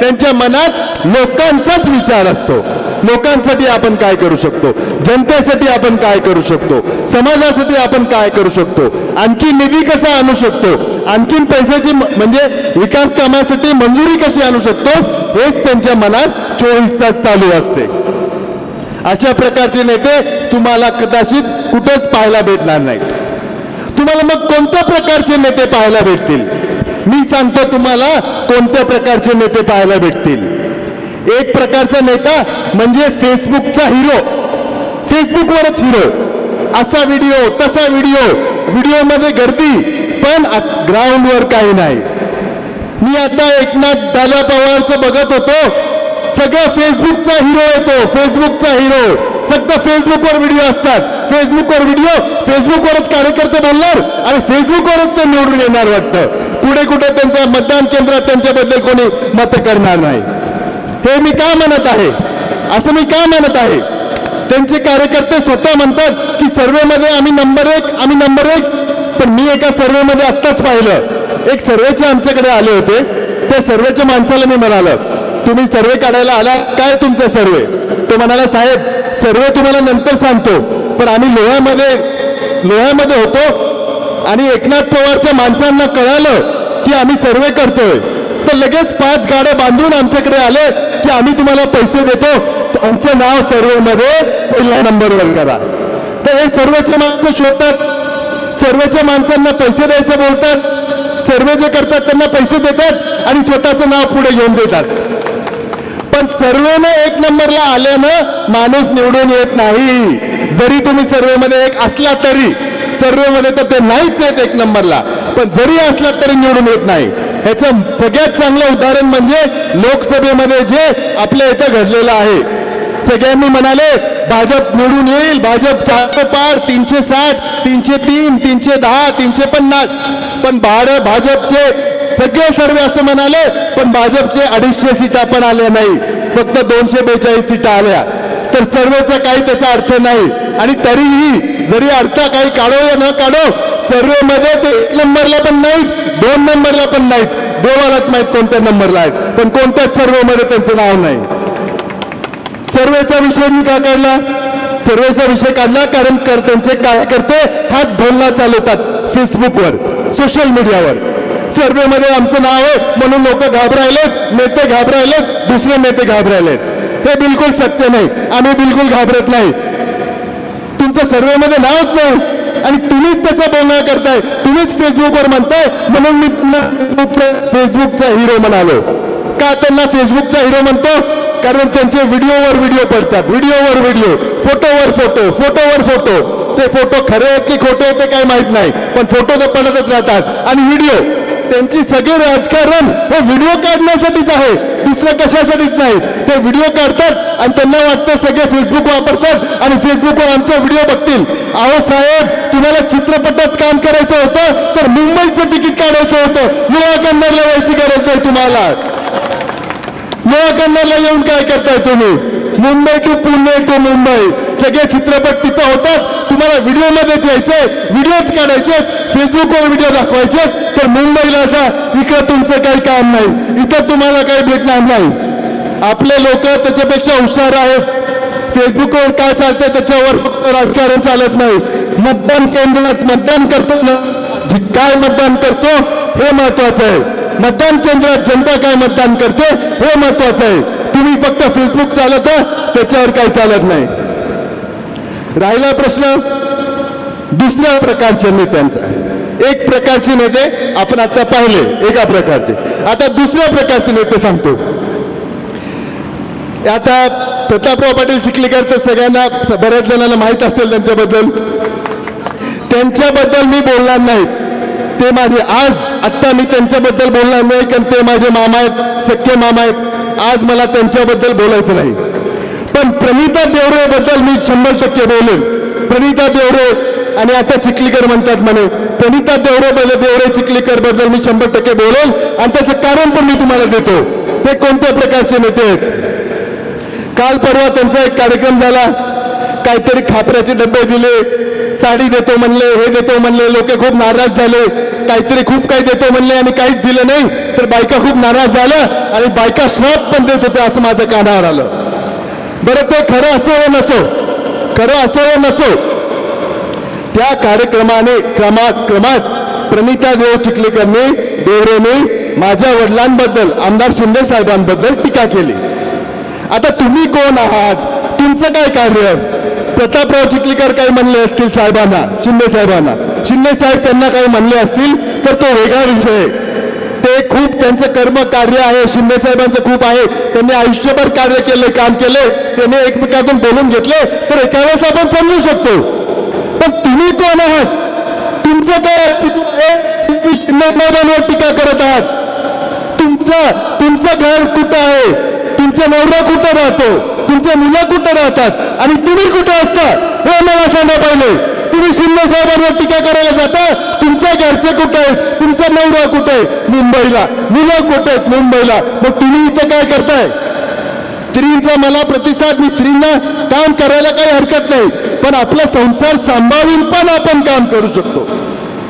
त्यांच्या मनात लोकांचाच विचार असतो. लोकांसाठी आपण काय करू शकतो, जनतेसाठी आपण काय करू शकतो, समाजासाठी आपण काय करू शकतो, आणखी निधी कसा आणू शकतो, आणखीन पैशाची म्हणजे विकास कामासाठी मंजुरी कशी आणू शकतो, हेच त्यांच्या मनात 24 तास चालू असते. अशा प्रकारचे नेते तुम्हाला कदाचित कुठेच पाहायला भेटणार नाहीत. तुम्हाला मग कोणत्या प्रकारचे नेते पाहायला भेटतील? मी सांगतो तुम्हाला कोणत्या प्रकारचे नेते पाहायला भेटतील. एक प्रकारचा नेता म्हणजे फेसबुकचा हिरो, फेसबुकवरच हिरो. असा व्हिडिओ, तसा व्हिडिओ, व्हिडिओमध्ये गर्दी पण ग्राउंडवर काही नाही. मी आता एकनाथ दादा पवारचं बघत होतो, सगळं फेसबुकचा हिरो येतो, फेसबुकचा हिरो. सगळं फेसबुकवर व्हिडिओ असतात, फेसबुकवर व्हिडिओ, फेसबुकवरच कार्यकर्ते बोलणार आणि फेसबुकवरच ते निवडून येणार वाटतं. पुढे कुठे त्यांच्या मतदान केंद्रात त्यांच्याबद्दल कोणी मत करणार नाही. हे मी का म्हणत आहे, असं मी का म्हणत आहे? त्यांचे कार्यकर्ते स्वतः म्हणतात की सर्वेमध्ये आम्ही नंबर 1, आम्ही नंबर 1. पण मी एका सर्वेमध्ये आत्ताच पाहिलं, एक सर्वेचे आमच्याकडे आले होते. त्या सर्वेच्या माणसाला मी म्हणालं, तुम्ही सर्वे काढायला आला काय तुमचा सर्वे? तो म्हणाला, साहेब सर्वे तुम्हाला नंतर सांगतो, पण आम्ही लोह्यामध्ये होतो आणि एकनाथ पवारच्या माणसांना कळालं की आम्ही सर्वे करतोय, तर लगेच 5 गाड्या बांधून आमच्याकडे आले की आम्ही तुम्हाला पैसे देतो, आमचं नाव सर्वेमध्ये पहिल्या नंबरवर करा. तर हे सर्वेचे माणसं शोधतात, सर्वेच्या माणसांना पैसे द्यायचं बोलतात, सर्वे जे करतात त्यांना पैसे देतात आणि स्वतःचं नाव पुढे घेऊन देतात. पण सर्वेने 1 नंबरला आल्यानं माणूस निवडून येत नाही. जरी तुम्ही सर्वेमध्ये 1 असला तरी, सर्वेमध्ये तर ते नाहीच आहेत 1 नंबरला, पण जरी असला तरी निवडून येत नाही. ह्याचं सगळ्यात चांगलं उदाहरण म्हणजे लोकसभेमध्ये जे आपल्या इथं घडलेलं आहे. सगळ्यांनी म्हणाले भाजप निवडून येईल, भाजप 400 पार, 360, 303, 310, 350. पण भाजपचे सगळे सर्वे असं म्हणाले, पण भाजपचे 250 सीटा पण आल्या नाही, फक्त 242 सीटा आल्या. तर सर्वेचा काही त्याचा अर्थ नाही. आणि तरीही जरी अर्थ काही काढो या न काढो, सर्वेमध्ये ते 1 नंबरला पण नाहीत, 2 नंबरला पण नाहीत, देवालाच माहीत कोणत्या नंबरला आहेत, पण कोणत्याच सर्वेमध्ये त्यांचं नाव नाही. सर्वेचा विषय मी का काढला? सर्वेचा विषय काढला कारण त्यांचे कार्यकर्ते हाच बोलणं चालवतात फेसबुकवर, सोशल मीडियावर. सर्वेमध्ये आमचं नाव आहे म्हणून लोक घाबरायलेत, नेते घाबरायलेत, दुसरे नेते घाबरायलेत. हे बिलकुल सत्य नाही. आम्ही बिलकुल घाबरत नाही. तुमचं सर्वेमध्ये नावच नाही आणि तुम्हीच त्याचा बोलणं करताय, तुम्हीच फेसबुकवर म्हणताय, म्हणून मी फेसबुकचा हिरो म्हणालो. का त्यांना फेसबुकचा हिरो म्हणतो? कारण त्यांचे व्हिडिओवर व्हिडिओ पडतात, व्हिडिओवर व्हिडिओ, फोटोवर फोटो, फोटोवर फोटो. ते फोटो खरे आहेत की खोटे आहेत ते काही माहित नाही, पण फोटो तर पडतच राहतात. आणि व्हिडिओ, त्यांची सगळे राजकारण हे व्हिडिओ काढण्यासाठीच आहे, दुसरं कशासाठीच नाही. ते व्हिडिओ काढतात आणि त्यांना वाटतं सगळे फेसबुक वापरतात आणि फेसबुकवर आमचा व्हिडिओ बघतील. अहो साहेब, तुम्हाला चित्रपटात काम करायचं होतं तर मुंबईचं तिकीट काढायचं होतं, लोहा कंधारला यायची गरज नाही तुम्हाला. लोहा कंधारला येऊन काय करताय तुम्ही? मुंबई टू पुणे टू मुंबई सगळे चित्रपट तिथं होतात. तुम्हाला व्हिडिओमध्येच यायचंय, व्हिडिओच काढायचे, फेसबुकवर व्हिडिओ दाखवायचे. तर मुंबईला जा, इकडं तुमचं काही काम नाही, इथं तुम्हाला काही भेटणार नाही. आपले लोक त्याच्यापेक्षा हुशार आहेत. फेसबुकवर काय चालतंय त्याच्यावर फक्त राजकारण चालत नाही. मतदान केंद्रात मतदान करतो ना, काय मतदान करतो हे महत्वाचं आहे. मतदान केंद्रात जनता काय मतदान करते हे महत्वाचं आहे. तुम्ही फक्त फेसबुक चालवता, त्याच्यावर काही चालत नाही. राहिला प्रश्न दुसऱ्या प्रकारच्या नेत्यांचा. एक प्रकारचे नेते आपण आता पाहिले एका प्रकारचे, आता दुसऱ्या प्रकारचे नेते सांगतो. आता प्रतापराव पाटील चिखलीकर तर सगळ्यांना बऱ्याच जणांना माहीत असेल त्यांच्याबद्दल. त्यांच्याबद्दल मी बोलणार नाही, ते माझे आत्ता मी त्यांच्याबद्दल बोलणार नाही, कारण ते माझे मामा आहेत, सख्खे मामा आहेत. आज मला त्यांच्याबद्दल बोलायचं नाही. पण प्रणिता देवरेबद्दल मी 100% बोलेन. प्रणिता देवरे आणि आता चिखलीकर म्हणतात म्हणे, प्रणिता देवरे चिखलीकर बद्दल मी 100% बोलेन आणि त्याचं कारण पण मी तुम्हाला देतो. ते कोणत्या प्रकारचे नेते आहेत. काल परवा त्यांचा एक कार्यक्रम झाला, काहीतरी खापऱ्याचे डब्बे दिले, साडी देतो म्हणले, हे देतो म्हणले, लोक खूप नाराज झाले. काहीतरी खूप काही देतो म्हणले आणि काहीच दिलं नाही, तर बायका खूप नाराज झाल्या आणि बायका श्राप पण देत होते असं माझ्या कानावर आलं. बरं ते खरं असो व नसो, खरं असो व नसो, त्या कार्यक्रमाने क्रमात प्रणिता चिखलीकरने देवरेने माझ्या वडिलांबद्दल, आमदार शिंदे साहेबांबद्दल टीका केली. आता तुम्ही कोण आहात, तुमचं काय कार्य. प्रतापराव चिखलीकर काही म्हणले असतील साहेबांना, शिंदे साहेबांना, शिंदे साहेब त्यांना काही म्हणले असतील तर तो वेगळा विषय. ते खूप त्यांचं कर्म कार्य आहे, शिंदे साहेबांचं खूप आहे. त्यांनी आयुष्यभर कार्य केले, काम केले, त्यांनी एकमेकातून बोलून घेतले, तर एका वेळेस आपण समजू शकतो. पण तुम्ही कोण आहात, तुमचं काय अस्तित्व आहे. तुम्ही शिंदे साहेबांवर टीका करत आहात. तुमचं घर कुठं आहे, तुमचा नवरा कुठं राहतो, तुमच्या मुलं कुठं राहतात आणि तुम्ही कुठं असता हे मला सांगा पहिले. तुम्ही शिंदे साहेबांवर टीका करायला जाता, तुमच्या घरचे कुठे आहेत, तुमचा नवरा कुठे आहे मुंबईला, मुलं कुठे आहेत मुंबईला, मग तुम्ही इथं काय करताय. स्त्रींचा मला प्रतिसाद, मी स्त्रींना काम करायला काही हरकत नाही, पण आपला संसार सांभाळून पण आपण काम करू शकतो.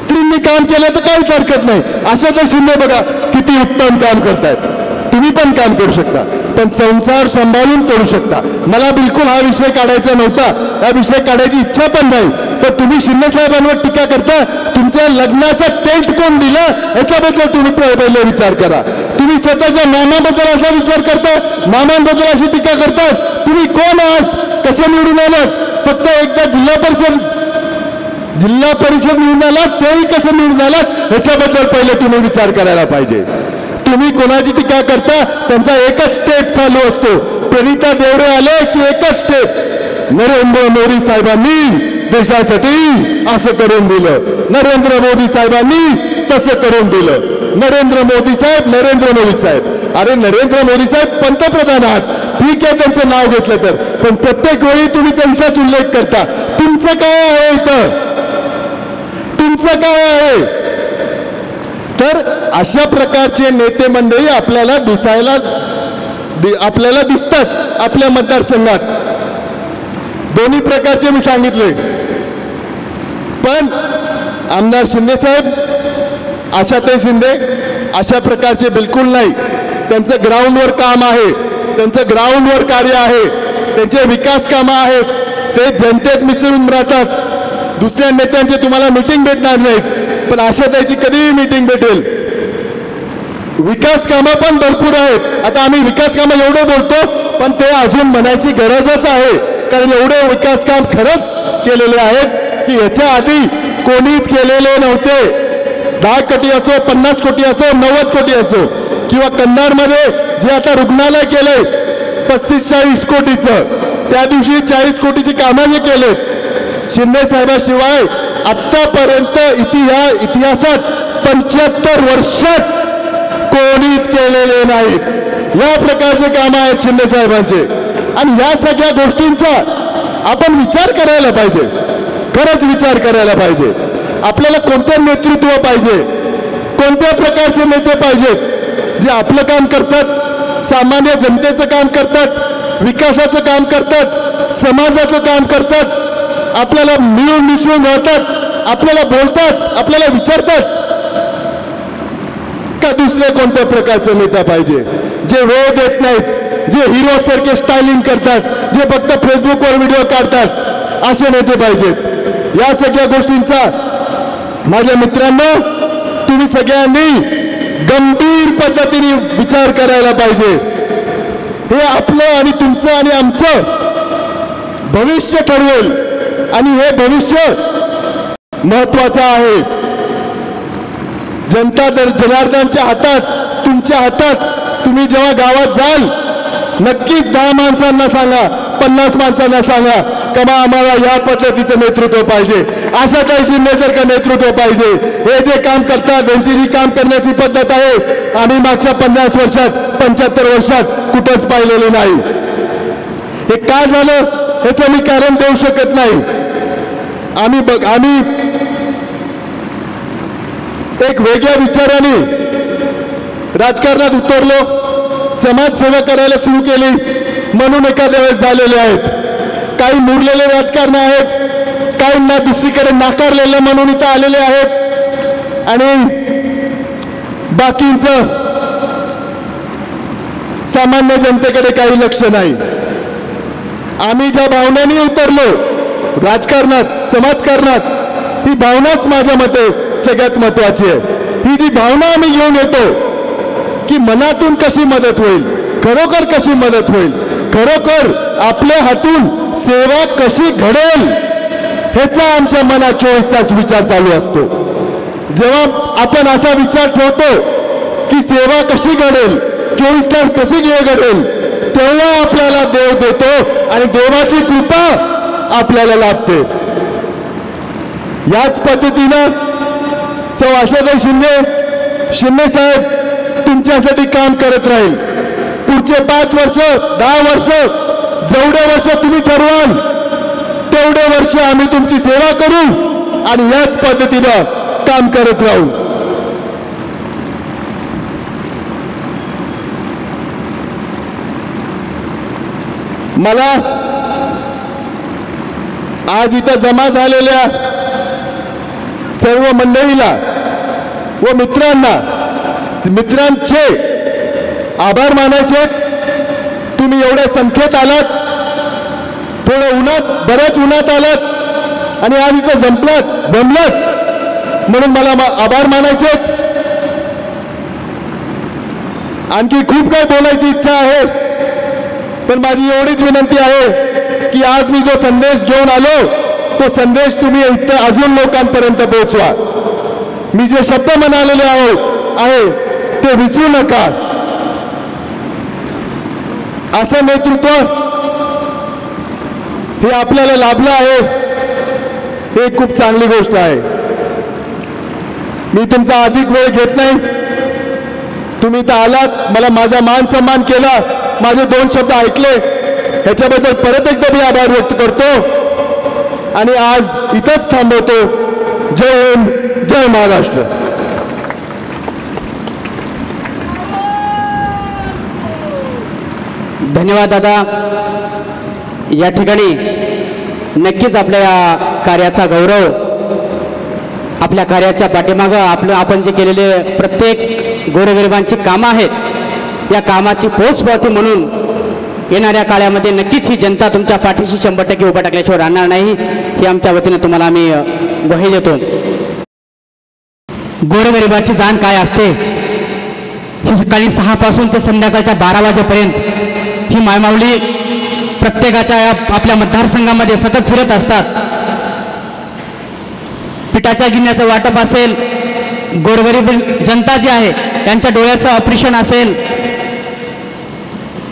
स्त्रींनी काम केलं तर काहीच हरकत नाही. अशा तर शिंदे बघा किती उत्तम काम करतायत. तुम्ही पण काम करू शकता, पण संसार सांभाळून करू शकता. मला बिलकुल हा विषय काढायचा नव्हता, हा विषय काढायची इच्छा पण नाही. पण तुम्ही शिंदे साहेबांवर टीका करता. तुमच्या लग्नाचा टेंट कोण दिला याच्याबद्दल तुम्ही पहिले विचार करा. तुम्ही स्वतःच्या मामाबद्दल असा विचार करता, मामांबद्दल अशी टीका करतात. तुम्ही कोण आहात, कसे निवडून आलात. फक्त एकदा जिल्हा परिषद निवडून आलात, तेही कसं निवडून आलात ह्याच्याबद्दल पहिले तुम्ही विचार करायला पाहिजे. तुम्ही कोणाची टीका करता, त्यांचा एकच स्टेप चालू असतो. प्रणिता देवरे आले की एकच स्टेप, नरेंद्र मोदी साहेबांनी देशासाठी असं करून दिलं, नरेंद्र मोदी साहेबांनी तसं करून दिलं. नरेंद्र मोदी साहेब. अरे नरेंद्र मोदी साहेब पंतप्रधान आहात, ठीक आहे त्यांचं नाव घेतलं तर, पण प्रत्येक वेळी तुम्ही त्यांचाच उल्लेख करता. तुमचं काय आहे इथं, तुमचं काय आहे. तर अशा प्रकारचे नेते मंडळी आपल्याला दिसतात आपल्या मतदारसंघात. दोन्ही प्रकारचे मी सांगितले. पण आमदार शिंदे साहेब, आशाताई शिंदे अशा प्रकारचे बिलकुल नाही. त्यांचं ग्राउंडवर काम आहे, त्यांचं ग्राउंडवर कार्य आहे, त्यांचे विकास कामं आहेत, ते जनतेत मिसळून राहतात. दुसऱ्या नेत्यांचे तुम्हाला मीटिंग भेटणार नाहीत, पण आशाताईची कधीही मीटिंग भेटेल. विकास कामं पण भरपूर आहेत. आता आम्ही विकास कामं एवढे बोलतो, पण ते अजून म्हणायची गरजच आहे, कारण एवढे विकास काम खरंच केलेले आहेत की याच्या आधी कोणीच केलेले नव्हते. 10 कोटी असो, 50 कोटी असो, 90 कोटी असो, किंवा कंधारमध्ये जे आता रुग्णालय केलंय 35-40 कोटीचं, त्या दिवशी 40 कोटीची कामं जे केलेत शिंदे साहेबाशिवाय आतापर्यंत इतिहासात 75 वर्षात कोणीच केलेले नाहीत. या प्रकारचे काम आहेत शिंदे साहेबांचे. आणि या सगळ्या गोष्टींचा आपण विचार करायला पाहिजे, खरंच विचार करायला पाहिजे. आपल्याला कोणतं नेतृत्व पाहिजे, कोणत्या प्रकारचे नेते पाहिजेत जे आपलं काम करतात, सामान्य जनतेचं काम करतात, विकासाचं काम करतात, समाजाचं काम करतात, आपल्याला मिळून मिसळून राहतात, आपल्याला बोलतात, आपल्याला विचारतात का दुसऱ्या कोणत्या प्रकारचं नेता पाहिजे, जे वेळ देत नाहीत, जे हिरो सारखे स्टायलिंग करतात, जे फक्त फेसबुकवर व्हिडिओ काढतात, असे नेते पाहिजेत. या सगळ्या गोष्टींचा माझ्या मित्रांनो तुम्ही सगळ्यांनी गंभीर पद्धतीने विचार करायला पाहिजे. हे आपलं आणि तुमचं आणि आमचं भविष्य ठरवेल आणि हे भविष्य महत्वाचं आहे. जनता जनार्दनच्या हातात, तुमच्या हातात. तुम्ही जेव्हा गावात जाल नक्कीच 10 माणसांना सांगा, 50 माणसांना सांगा का आम्हाला या पद्धतीचं नेतृत्व पाहिजे, आशाताई शिंदे जर का नेतृत्व पाहिजे. हे जे काम करतात त्यांची जी काम करण्याची पद्धत आहे आम्ही मागच्या 50 वर्षात 75 वर्षात कुठंच पाहिलेली नाही. हे का झालं ह्याचं मी कारण देऊ शकत नाही. आम्ही एक वेगळ्या विचाराने राजकारणात उतरलो, समाजसेवा करायला सुरू केली म्हणून एखाद्या वेळेस झालेले आहेत. काही मुरलेले राजकारण आहेत, काहींना दुसरीकडे नाकारलेलं म्हणून इथं आलेले आहेत आणि बाकींचं सामान्य जनतेकडे काही लक्ष नाही. आम्ही ज्या भावनांनी उतरलो राजकारणात, समाजकारणात, ही भावनाच माझ्या मते सगळ्यात महत्वाची आहे. ही जी भावना आम्ही घेऊन येतो की मनातून कशी मदत होईल, खरोखर कशी मदत होईल, खरोखर आपल्या हातून सेवा कशी घडेल ह्याचा आमच्या मनात 24 तास विचार चालू असतो. जेव्हा आपण असा विचार ठेवतो की सेवा कशी घडेल, 24 तास कशी घडेल, तेव्हा आपल्याला देव देतो आणि देवाची कृपा आपल्याला लाभते. याच पद्धतीनं आशाताई शिंदे साहेब तुमच्यासाठी काम करत राहील. पुढचे 5 वर्ष 10 वर्ष जेवढे वर्ष तुम्ही ठरवाल तेवढे वर्ष आम्ही तुमची सेवा करू आणि याच पद्धतीनं काम करत राहू. मला आज इथं जमा झालेल्या सर्व मंडळीला व मित्रांचे आभार मानायचे. तुम्ही एवढ्या संख्येत आलात, थोडं उन्हात, बऱ्याच उन्हात आलात आणि आज इथं जमलात म्हणून मला आभार मानायचे. आणखी खूप काही बोलायची इच्छा आहे पण माझी एवढीच विनंती आहे की आज मी जो संदेश घेऊन आलो तो संदेश तुम्ही इथं अजून लोकांपर्यंत पोहोचवा. मी जे शब्द म्हणालेले आहे ते विसरू नका. असं नेतृत्व हे आपल्याला लाभलं आहे, हे खूप चांगली गोष्ट आहे. मी तुमचा अधिक वेळ घेत नाही. तुम्ही इथं आलात, मला माझा मान सन्मान केला, माझे 2 शब्द ऐकले, ह्याच्याबद्दल परत एकदा मी आभार व्यक्त करतो आणि आज इथंच थांबवतो. जय हिंद, जय महाराष्ट्र. धन्यवाद दादा. या ठिकाणी नक्कीच आपल्या या कार्याचा गौरव, आपल्या कार्याच्या पाठीमागं आपण जे केलेले प्रत्येक गोरगरिबांची कामं आहेत या कामाची पोचपावती म्हणून येणाऱ्या काळामध्ये नक्कीच ही जनता तुमच्या पाठीशी 100% उभा टाकल्याशिवाय राहणार नाही, ही आमच्या वतीनं तुम्हाला आम्ही ग्वाही देतो. गोरगरिबाची जाण काय असते ही सकाळी 6 पासून ते संध्याकाळच्या 12 वाजेपर्यंत ही मायमाऊली प्रत्येकाच्या आपल्या मतदारसंघामध्ये सतत फिरत असतात. पिठाच्या गिन्याचं वाटप असेल, गोरगरीब जनता जी आहे त्यांच्या डोळ्याचं ऑपरेशन असेल,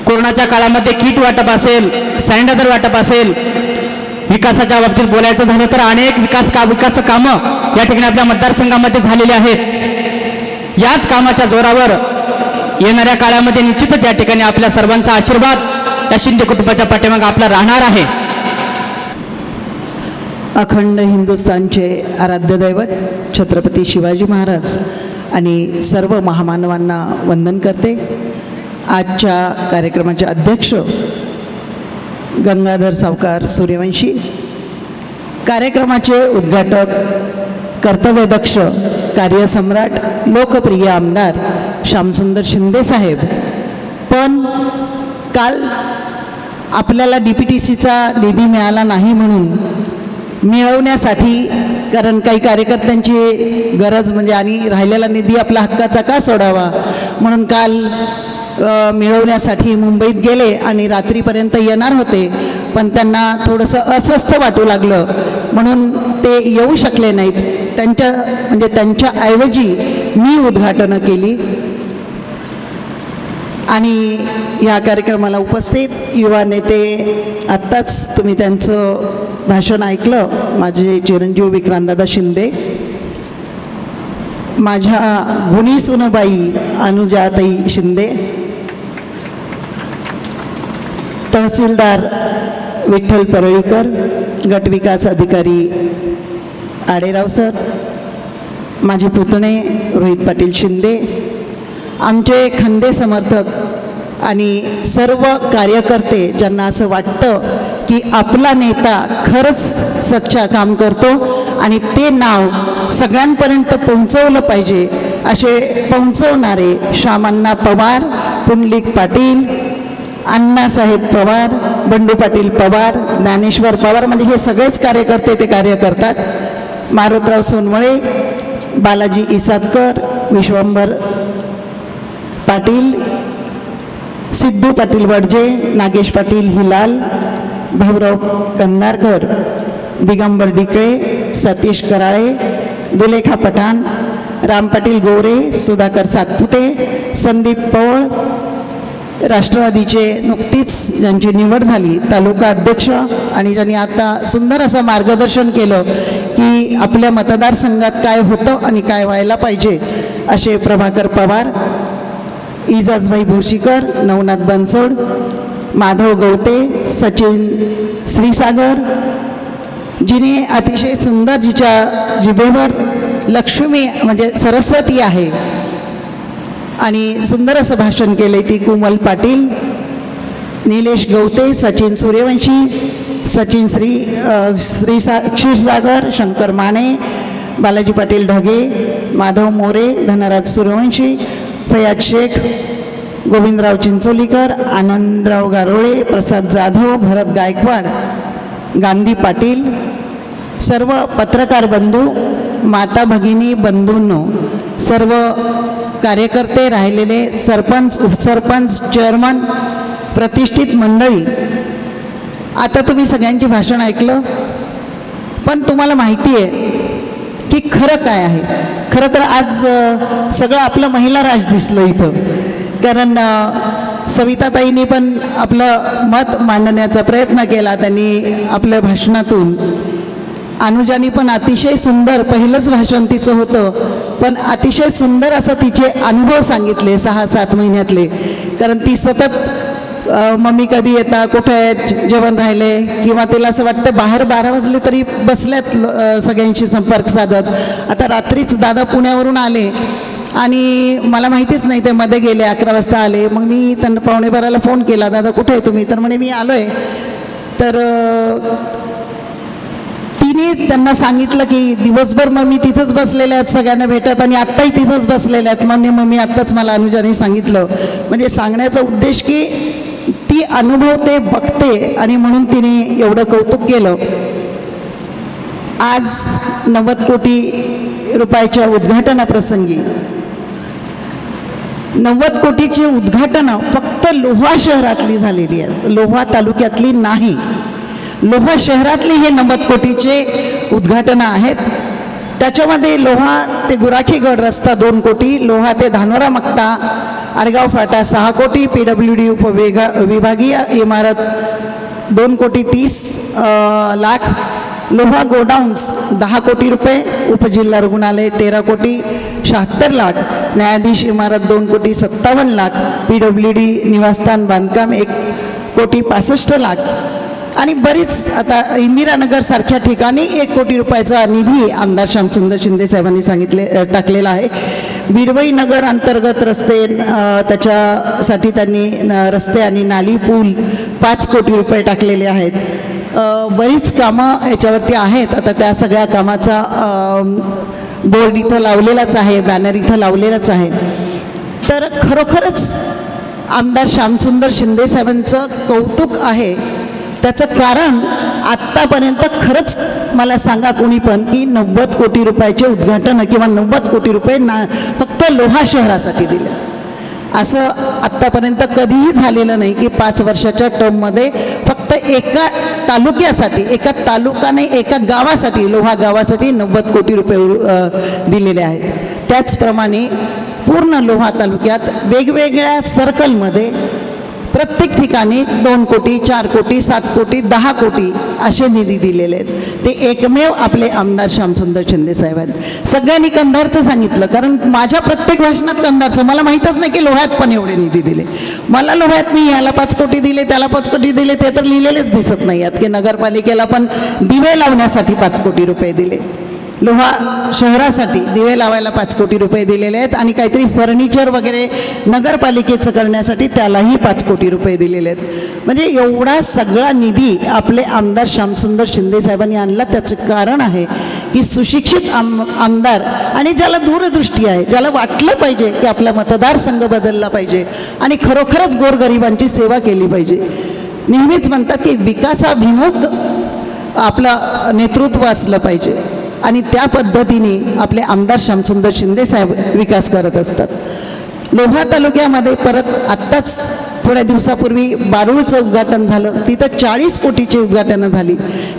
कोरोनाच्या काळामध्ये किट वाटप असेल, सॅनिटायझर वाटप असेल, विकासाच्या बाबतीत बोलायचं झालं तर अनेक विकास कामं या ठिकाणी आपल्या मतदारसंघामध्ये झालेली आहेत. याच कामाच्या जोरावर येणाऱ्या काळामध्ये निश्चितच या ठिकाणी आपल्या सर्वांचा आशीर्वाद या शिंदे कुटुंबाच्या पाठीमागे आपला राहणार आहे. अखंड हिंदुस्थानचे आराध्य दैवत छत्रपती शिवाजी महाराज आणि सर्व महामानवांना वंदन करते. आजच्या कार्यक्रमाचे अध्यक्ष गंगाधर सावकार सूर्यवंशी, कार्यक्रमाचे उद्घाटक, कर्तव्यदक्ष, कार्यसम्राट, लोकप्रिय आमदार श्यामसुंदर शिंदे साहेब. पण काल आपल्याला DPTCचा निधी मिळाला नाही म्हणून मिळवण्यासाठी, कारण काही कार्यकर्त्यांची गरज म्हणजे आणि राहिलेला निधी आपला हक्काचा का सोडावा म्हणून काल मिळवण्यासाठी मुंबईत गेले आणि रात्रीपर्यंत येणार होते, पण त्यांना थोडंसं अस्वस्थ वाटू लागलं म्हणून ते येऊ शकले नाहीत. त्यांच्याऐवजी मी उद्घाटनं केली. आणि या कार्यक्रमाला उपस्थित युवा नेते, आत्ताच तुम्ही त्यांचं भाषण ऐकलं, माझे चिरंजीव विक्रांतदादा शिंदे, माझ्या गुणी सुनबाई अनुजाताई शिंदे, तहसीलदार विठ्ठल परळीकर, गटविकास अधिकारी आडेराव सर, माझे पुतणे रोहित पाटील शिंदे, आमचे खंदे समर्थक आणि सर्व कार्यकर्ते ज्यांना असं वाटतं की आपला नेता खरंच सच्चा काम करतो आणि ते नाव सगळ्यांपर्यंत पोहोचवलं पाहिजे, असे पोहोचवणारे श्यामअण्णा पवार, पुंडलिक पाटील, अण्णासाहेब पवार, बंडू पाटील पवार, ज्ञानेश्वर पवार, म्हणजे हे सगळेच कार्यकर्ते ते कार्य करतात. मारुतराव सोनवळे, बालाजी इसादकर, विश्वंभर पाटील, सिद्धू पाटील वडजे, नागेश पाटील हिलाल, भाऊराव कंधारकर, दिगंबर डिकळे, सतीश कराळे, दुलेखा पठाण, राम पाटील गोरे, सुधाकर सातपुते, संदीप पवळ, राष्ट्रवादीचे नुकतीच ज्यांची निवड झाली तालुका अध्यक्ष आणि ज्यांनी आता सुंदर असं मार्गदर्शन केलं की आपल्या मतदारसंघात काय होतं आणि काय व्हायला पाहिजे, असे प्रभाकर पवार, इजाजभाई भोशीकर, नवनाथ बनसोड, माधव गवते, सचिन श्रीसागर, जिने अतिशय सुंदर, जिच्या जिभेवर लक्ष्मी म्हणजे सरस्वती आहे आणि सुंदर असं भाषण केले, ती कोमल पाटील, निलेश गवते, सचिन सूर्यवंशी, सचिन क्षीरसागर, शंकर माने, बालाजी पाटील ढगे, माधव मोरे, धनराज सूर्यवंशी, फयाज शेख, गोविंदराव चिंचोलीकर, आनंदराव गारोळे, प्रसाद जाधव, भरत गायकवाड, गांधी पाटील, सर्व पत्रकार बंधू, माता भगिनी बंधूंनो, सर्व कार्यकर्ते, राहिलेले सरपंच, उपसरपंच, चेअरमन, प्रतिष्ठित मंडळी, आता तुम्ही सगळ्यांची भाषण ऐकलं, पण तुम्हाला माहिती आहे की खरं काय आहे. खरं तर आज सगळं आपलं महिला राज दिसलं इथं, कारण सविताताईंनी पण आपलं मत मांडण्याचा प्रयत्न केला त्यांनी आपल्या भाषणातून. अनुजानी पण अतिशय सुंदर, पहिलंच भाषण तिचं होतं, पण अतिशय सुंदर असं तिचे अनुभव सांगितले 6-7 महिन्यातले, कारण ती सतत मम्मी कधी येता, कुठे आहेत, जेवण राहिले, किंवा तिला असं वाटतं बाहेर 12 वाजले तरी बसल्यात सगळ्यांशी संपर्क साधत. आता रात्रीच दादा पुण्यावरून आले आणि मला माहितीच नाही ते मध्ये गेले, 11 वाजता आले. मग मी त्यांना 11:15 फोन केला, दादा कुठे आहे तुम्ही, तर म्हणे मी आलो आहे. तर तिने त्यांना सांगितलं की दिवसभर मम्मी तिथंच बसलेल्या आहेत सगळ्यांना भेटत आणि आत्ताही तिथंच बसलेल्या आहेत. मम्मी आत्ताच मला अनुजाने सांगितलं. म्हणजे सांगण्याचा उद्देश की ती अनुभवते, बघते आणि म्हणून तिने एवढं कौतुक केलं. आज 90 कोटी रुपयाच्या उद्घाटनाप्रसंगी 90 कोटीची उद्घाटनं फक्त लोहा शहरातली झालेली आहेत, लोहा तालुक्यातली नाही. लोहा शहरातली हे 90 कोटीचे उद्घाटनं आहेत. त्याच्यामध्ये लोहा ते गुराखीगड रस्ता 2 कोटी, लोहा ते धानोरा मक्ता आडगाव फाटा 6 कोटी, PWD विभागीय इमारत 2,30,00,000, लोहा गोडाऊन्स 10 कोटी रुपये, उपजिल्हा रुग्णालय 13,76,00,000, न्यायाधीश इमारत 2,57,00,000, PWD निवासस्थान बांधकाम 1,65,00,000, आणि बरीच आता इंदिरानगरसारख्या ठिकाणी 1 कोटी रुपयाचा निधी आमदार श्यामसुंदर शिंदे साहेबांनी टाकलेला आहे. बिडवई नगर अंतर्गत रस्ते त्याच्यासाठी त्यांनी रस्ते आणि नाली पूल 5 कोटी रुपये टाकलेले आहेत. बरीच कामं याच्यावरती आहेत. आता त्या सगळ्या कामाचा बोर्ड इथं लावलेलाच आहे, बॅनर इथं लावलेलाच आहे. तर खरोखरच आमदार श्यामसुंदर शिंदे साहेबांचं कौतुक आहे. त्याचं कारण आत्तापर्यंत खरंच मला सांगा कोणी पण की 90 कोटी रुपयाचे उद्घाटन किंवा 90 कोटी रुपये फक्त लोहा शहरासाठी दिले, असं आत्तापर्यंत कधीही झालेलं नाही की 5 वर्षाच्या टर्ममध्ये फक्त एका तालुक्यासाठी, एका तालुका नाही एका गावासाठी, लोहा गावासाठी 90 कोटी रुपये दिलेले आहेत. त्याचप्रमाणे पूर्ण लोहा तालुक्यात वेगवेगळ्या सर्कलमध्ये प्रत्येक ठिकाणी 2 कोटी, 4 कोटी, 7 कोटी, 10 कोटी असे निधी दिलेले आहेत. ते एकमेव आपले आमदार श्यामसुंदर शिंदे साहेब आहेत. सगळ्यांनी कंधारचं सांगितलं, कारण माझ्या प्रत्येक भाषणात कंधारचं, मला माहीतच नाही की लोह्यात पण एवढे निधी दिले. मला लोह्यात मी याला 5 कोटी दिले, त्याला 5 कोटी दिले, ते तर लिहिलेलेच दिसत नाही आहेत की नगरपालिकेला पण दिवे लावण्यासाठी 5 कोटी रुपये दिले. लोहा शहरासाठी दिवे लावायला 5 कोटी रुपये दिलेले आहेत आणि काहीतरी फर्निचर वगैरे नगरपालिकेचं करण्यासाठी त्यालाही 5 कोटी रुपये दिलेले आहेत. म्हणजे एवढा सगळा निधी आपले आमदार श्यामसुंदर शिंदे साहेबांनी आणला. त्याचं कारण आहे की सुशिक्षित आमदार आणि ज्याला दूरदृष्टी आहे, ज्याला वाटलं पाहिजे की आपला मतदारसंघ बदलला पाहिजे आणि खरोखरच गोरगरिबांची सेवा केली पाहिजे. नेहमीच म्हणतात की विकासाभिमुख आपलं नेतृत्व असलं पाहिजे आणि त्या पद्धतीने आपले आमदार श्यामसुंदर शिंदे साहेब विकास करत असतात. लोहा तालुक्यामध्ये परत आत्ताच थोड्या दिवसापूर्वी बारूळचं उद्घाटन झालं, तिथं 40 कोटीची उद्घाटनं झाली.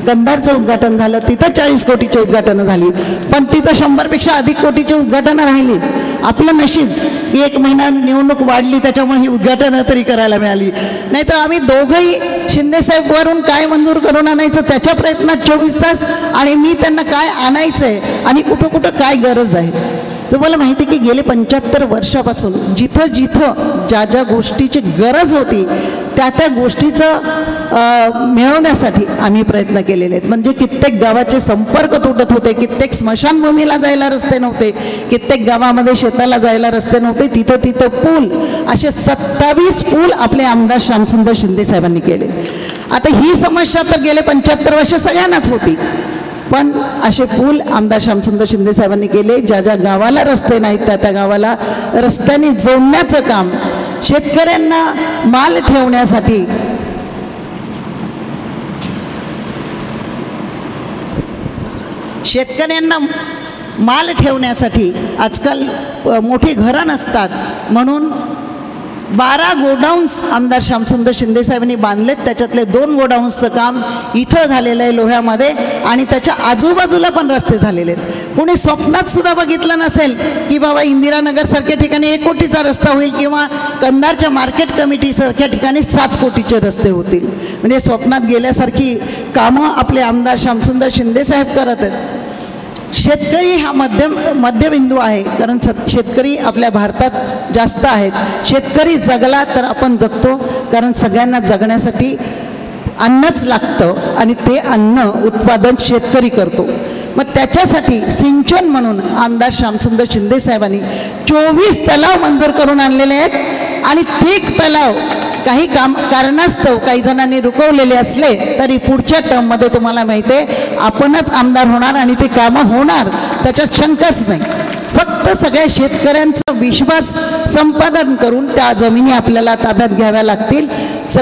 कंधारचं उद्घाटन झालं, तिथं 40 कोटीची उद्घाटनं झाली. पण तिथं 100पेक्षा अधिक कोटीची उद्घाटनं राहिली. आपलं नशीब की 1 महिना निवडणूक वाढली त्याच्यामुळे ही उद्घाटनं तरी करायला मिळाली. नाहीतर आम्ही दोघंही शिंदेसाहेब वरून काय मंजूर करून आणायचं त्याच्या प्रयत्नात 24 तास, आणि मी त्यांना काय आणायचं आहे आणि कुठं कुठं काय गरज आहे. तुम्हाला माहिती आहे की गेले 75 वर्षापासून जिथं जिथं ज्या ज्या गोष्टीची गरज होती त्या गोष्टीचं मिळवण्यासाठी आम्ही प्रयत्न केलेले आहेत. म्हणजे कित्येक गावाचे संपर्क तुटत होते, कित्येक स्मशानभूमीला जायला रस्ते नव्हते, कित्येक गावामध्ये शेताला जायला रस्ते नव्हते, तिथं तिथं पूल, असे 27 पूल आपले आमदार श्यामसुंदर शिंदे साहेबांनी केले. आता ही समस्या तर गेले 75 वर्ष सगळ्यांनाच होती, पण असे पूल आमदार श्यामसुंदर शिंदे साहेबांनी केले. ज्या ज्या गावाला रस्ते नाहीत त्या गावाला रस्त्याने जोडण्याचं काम, शेतकऱ्यांना माल ठेवण्यासाठी आजकाल मोठी घरं नसतात म्हणून 12 गोडाऊन्स आमदार श्यामसुंदर शिंदे साहेबांनी बांधलेत. त्याच्यातले 2 गोडाऊन्सचं काम इथं झालेलं आहे लोह्यामध्ये, आणि त्याच्या आजूबाजूला पण रस्ते झालेले आहेत. कोणी स्वप्नात सुद्धा बघितलं नसेल की बाबा इंदिरानगरसारख्या ठिकाणी 1 कोटीचा रस्ता होईल किंवा कंधारच्या मार्केट कमिटीसारख्या ठिकाणी 7 कोटीचे रस्ते होतील. म्हणजे स्वप्नात गेल्यासारखी कामं आपले आमदार श्यामसुंदर शिंदे साहेब करत आहेत. शेतकरी हा मध्यबिंदू आहे, कारण शेतकरी आपल्या भारतात जास्त आहेत. शेतकरी जगला तर आपण जगतो, कारण सगळ्यांना जगण्यासाठी अन्नच लागतं आणि ते अन्न उत्पादन शेतकरी करतो. मग त्याच्यासाठी सिंचन म्हणून आमदार श्यामसुंदर शिंदे साहेबांनी 24 तलाव मंजूर करून आणलेले आहेत. आणि ते तलाव काही कारणास्तव काही जणांनी रुकवलेले असले तरी पुढच्या टर्ममध्ये तुम्हाला माहिती आहे आपणच आमदार होणार आणि ते कामं होणार, त्याच्यात शंकाच नाही. फक्त सगळ्या शेतकऱ्यांचा विश्वास संपादन करून त्या जमिनी आपल्याला ताब्यात घ्याव्या लागतील.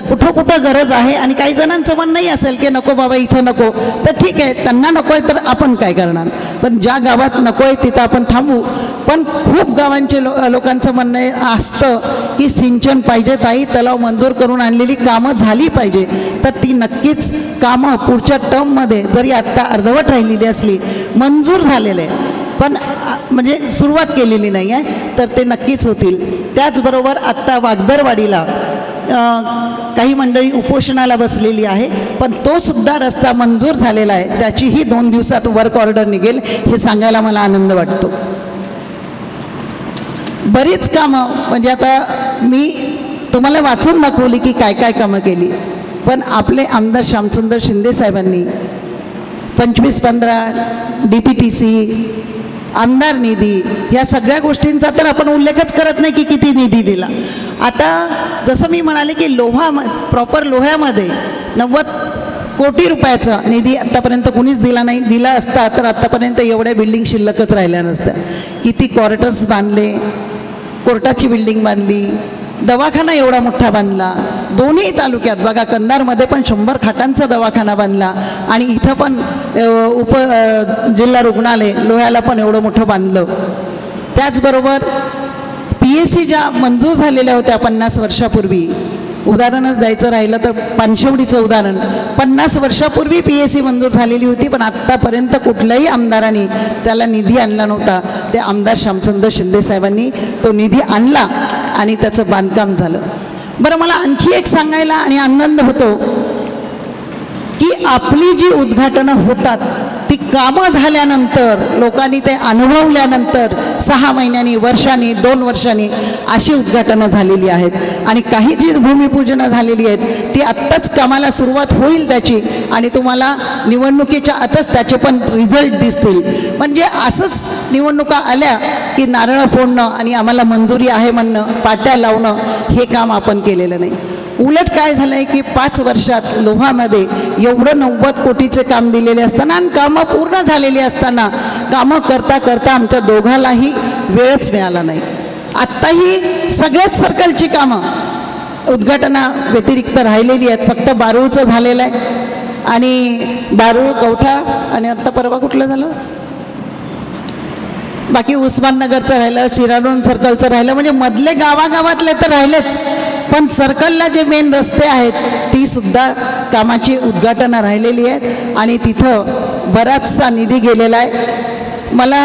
कुठं कुठं गरज आहे, आणि काही जणांचं म्हणणंही असेल की नको बाबा इथं नको, तर ठीक आहे, त्यांना नको आहे तर आपण काय करणार. पण ज्या गावात नको आहे तिथं आपण थांबू. पण खूप गावांचे लोकांचं म्हणणं असतं की सिंचन पाहिजे, ताई तलाव मंजूर करून आणलेली कामं झाली पाहिजे. तर ती नक्कीच कामं पुढच्या टर्ममध्ये जरी आत्ता अर्धवट राहिलेली असली, मंजूर झालेलं आहे पण म्हणजे सुरुवात केलेली नाही आहे, तर ते नक्कीच होतील. त्याचबरोबर आत्ता वागदरवाडीला काही मंडळी उपोषणाला बसलेली आहे, पण तो सुद्धा रस्ता मंजूर झालेला आहे. त्याचीही 2 दिवसात वर्क ऑर्डर निघेल, हे सांगायला मला आनंद वाटतो. बरीच कामं म्हणजे आता मी तुम्हाला वाचून दाखवली की काय काय कामं केली. पण आपले आमदार श्यामसुंदर शिंदे साहेबांनी 25-15 DPTC, आमदार निधी, या सगळ्या गोष्टींचा तर आपण उल्लेखच करत नाही की किती निधी दिला. आता जसं मी म्हणाले की प्रॉपर लोह्यामध्ये 90 कोटी रुपयाचा निधी आत्तापर्यंत कुणीच दिला नाही. दिला असता तर आत्तापर्यंत एवढ्या बिल्डिंग शिल्लकच राहिल्या नसत्या. किती क्वार्टर्स बांधले, कोर्टाची बिल्डिंग बांधली, दवाखाना एवढा मोठा बांधला. दोन्ही तालुक्यात बघा, कंधारमध्ये पण 100 खाटांचा दवाखाना बांधला आणि इथं पण जिल्हा रुग्णालय लोह्याला पण एवढं मोठं बांधलं. त्याचबरोबर PSC ज्या मंजूर झालेल्या होत्या 50 वर्षापूर्वी, उदाहरणच द्यायचं राहिलं तर पानशेवडीचं उदाहरण, 50 वर्षापूर्वी PSC मंजूर झालेली होती, पण आत्तापर्यंत कुठल्याही आमदारांनी त्याला निधी आणला नव्हता. ते आमदार श्यामसुंदर शिंदे साहेबांनी तो निधी आणला आणि त्याचं बांधकाम झालं. बरं, मला आणखी एक सांगायला आणि आनंद होतो की आपली जी उद्घाटनं होतात ती कामं झाल्यानंतर, लोकांनी ते अनुभवल्यानंतर 6 महिन्यांनी, वर्षांनी, 2 वर्षांनी अशी उद्घाटनं झालेली आहेत. आणि काही जी भूमिपूजनं झालेली आहेत ती आत्ताच कामाला सुरुवात होईल त्याची, आणि तुम्हाला निवडणुकीच्या आतच त्याचे पण रिझल्ट दिसतील. म्हणजे असंच निवडणुका आल्या की नारळ फोडणं आणि आम्हाला मंजुरी आहे म्हणणं, पाट्या लावणं, हे काम आपण केलेलं नाही. उलट काय झालं आहे की 5 वर्षात लोहामध्ये एवढं 90 कोटीचे काम दिलेले असताना आणि कामं पूर्ण झालेली असताना कामं करता करता आमच्या दोघांनाही वेळच मिळाला नाही. आत्ताही सगळ्याच सर्कलची कामं उद्घाटना व्यतिरिक्त राहिलेली आहेत. फक्त बारूळचं झालेलं आहे आणि बारूळ, कवठा आणि आत्ता परवा कुठलं झालं, बाकी उस्माननगरचं राहिलं, शिराडोन सर्कलचं राहिलं. म्हणजे मधले गावागावातले तर राहिलेच, पण सर्कलला जे मेन रस्ते आहेत ती सुद्धा कामाची उद्घाटनं राहिलेली आहेत आणि तिथं बराचसा निधी गेलेला आहे. मला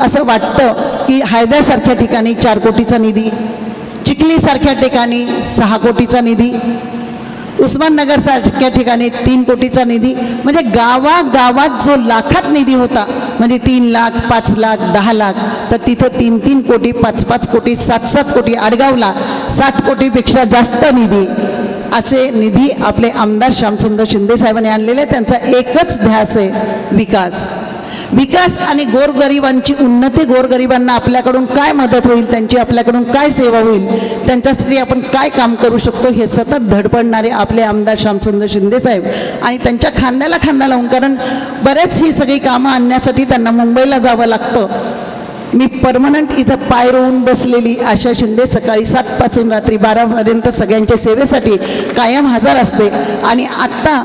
असं वाटतं की हैद्यासारख्या ठिकाणी 4 कोटीचा निधी, चिखलीसारख्या ठिकाणी 6 कोटीचा निधी, उस्माननगरसारख्या ठिकाणी 3 कोटीचा निधी. म्हणजे गावागावात जो लाखात निधी होता, म्हणजे 3 लाख, 5 लाख, 10 लाख, तर तिथं 3-3 कोटी, 5-5 कोटी, 7-7 कोटी, आडगावला 7 कोटीपेक्षा जास्त निधी, असे निधी आपले आमदार श्यामसुंदर शिंदे साहेबांनी आणलेले. त्यांचा एकच ध्यास आहे, विकास आणि गोरगरिबांची उन्नती. गोरगरिबांना आपल्याकडून काय मदत होईल, त्यांची आपल्याकडून काय सेवा होईल, त्यांच्यासाठी आपण काय काम करू शकतो, हे सतत धडपडणारे आपले आमदार श्यामसुंदर शिंदे साहेब. आणि त्यांच्या खांद्याला खांदा लावून, कारण बरेच ही सगळी कामं आणण्यासाठी त्यांना मुंबईला जावं लागतं. मी परमनंट इथं पाय रोवून बसलेली आशा शिंदे सकाळी 7 पासून रात्री 12पर्यंत सगळ्यांच्या सेवेसाठी कायम हजर असते. आणि आत्ता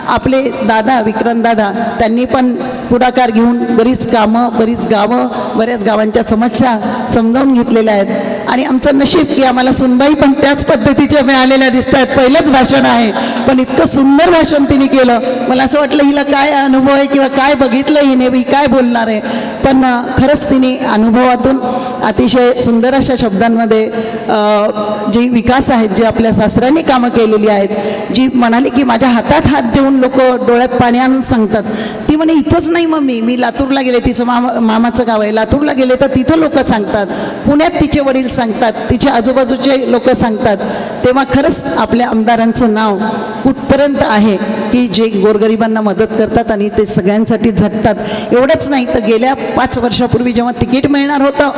आपले दादा विक्रांत दादा त्यांनी पण पुढाकार घेऊन बरीच कामं, बरीच गावं, बऱ्याच गावांच्या समस्या समजावून घेतलेल्या आहेत. आणि आमचं नशीब की आम्हाला सुनबाई पण त्याच पद्धतीच्या मिळालेल्या दिसत आहेत. पहिलंच भाषण आहे पण इतकं सुंदर भाषण तिने केलं. मला असं वाटलं हिला काय अनुभव आहे किंवा काय बघितलं हिने, ही काय बोलणार आहे. पण खरंच तिने अनुभवातून अतिशय सुंदर अशा शब्दांमध्ये जी विकास आहेत, जी आपल्या सासऱ्यांनी कामं केलेली आहेत, जी म्हणाली की माझ्या हातात हात देऊन लोक डोळ्यात पाणी आणून सांगतात. ती म्हणे इथंच नाही मम्मी, मी लातूरला गेले, तिचं मामाचं गाव आहे, लातूरला गेले तर तिथं लोक सांगतात, पुण्यात तिचे वडील सांगतात, तिचे आजूबाजूचे लोक सांगतात. तेव्हा खरंच आपल्या आमदारांचं नाव कुठपर्यंत आहे की जे गोरगरिबांना मदत करतात आणि ते सगळ्यांसाठी झटतात. एवढंच नाही तर गेल्या 5 वर्षापूर्वी जेव्हा तिकीट मिळणार होतं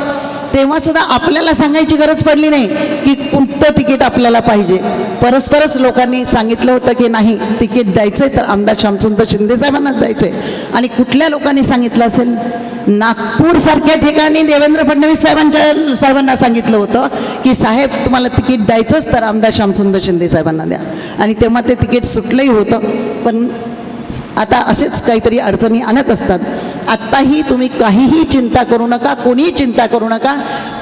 तेव्हासुद्धा आपल्याला सांगायची गरज पडली नाही की कोणतं तिकीट आपल्याला पाहिजे. परस्परच लोकांनी सांगितलं होतं की नाही तिकीट द्यायचं आहे तर आमदार श्यामसुंदर शिंदे साहेबांनाच द्यायचं आहे. आणि कुठल्या लोकांनी सांगितलं असेल, नागपूरसारख्या ठिकाणी देवेंद्र फडणवीस साहेबांना सांगितलं होतं की साहेब तुम्हाला तिकीट द्यायचंच तर आमदार श्यामसुंदर शिंदे साहेबांना द्या. आणि तेव्हा ते तिकीट सुटलंही होतं. पण आता असेच काहीतरी अडचणी आणत असतात. आत्ताही तुम्ही काहीही चिंता करू नका, कोणीही चिंता करू नका,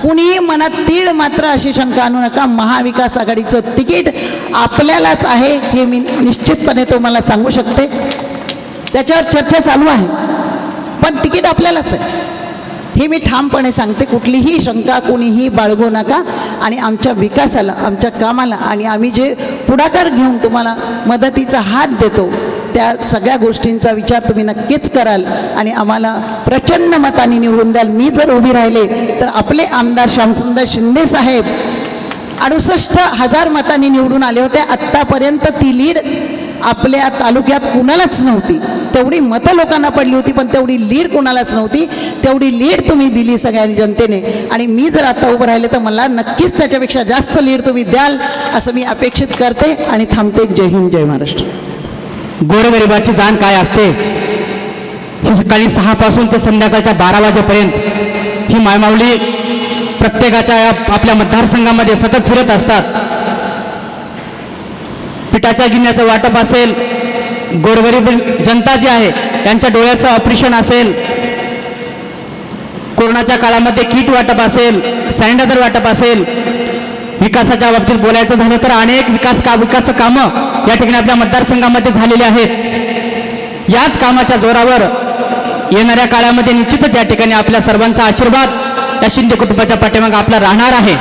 कुणीही मनात तीळ मात्र अशी शंका आणू नका. महाविकास आघाडीचं तिकीट आपल्यालाच आहे हे मी निश्चितपणे तुम्हाला सांगू शकते. त्याच्यावर चर्चा चालू आहे पण तिकीट आपल्यालाच आहे हे मी ठामपणे सांगते. कुठलीही शंका कोणीही बाळगू नका. आणि आमच्या विकासाला, आमच्या कामाला आणि आम्ही जे पुढाकार घेऊन तुम्हाला मदतीचा हात देतो त्या सगळ्या गोष्टींचा विचार तुम्ही नक्कीच कराल आणि आम्हाला प्रचंड मताने निवडून द्याल. मी जर उभी राहिले तर आपले आमदार श्यामसुंदर शिंदे साहेब 68,000 मतांनी निवडून आले होते. आत्तापर्यंत ती लीड आपल्या तालुक्यात कुणालाच नव्हती. तेवढी मतं लोकांना पडली होती, पण तेवढी लीड कुणालाच नव्हती. तेवढी लीड तुम्ही दिली सगळ्या जनतेने. आणि मी जर आता उभं राहिले तर मला नक्कीच त्याच्यापेक्षा जास्त लीड तुम्ही द्याल असं मी अपेक्षित करते आणि थांबते. जय हिंद, जय महाराष्ट्र. गोरगरिबाची जाण काय असते ही सकाळी 6 पासून ते संध्याकाळच्या 12 वाजेपर्यंत ही मायमाऊली प्रत्येकाच्या आपल्या मतदारसंघामध्ये सतत फिरत असतात. पिठाच्या गिन्याचं वाटप असेल, गोरगरीब जनता जी आहे त्यांच्या डोळ्याचं ऑपरेशन असेल, कोरोनाच्या काळामध्ये किट वाटप असेल, सॅनिटायझर वाटप असेल, विकासाच्या बाबतीत बोलायचं झालं तर अनेक विकास कामं या ठिकाणी आपल्या मतदारसंघामध्ये झालेली आहेत. याच कामाच्या जोरावर येणाऱ्या काळामध्ये निश्चितच या ठिकाणी आपल्या सर्वांचा आशीर्वाद या शिंदे कुटुंबाच्या पाठीमागे आपला राहणार आहे.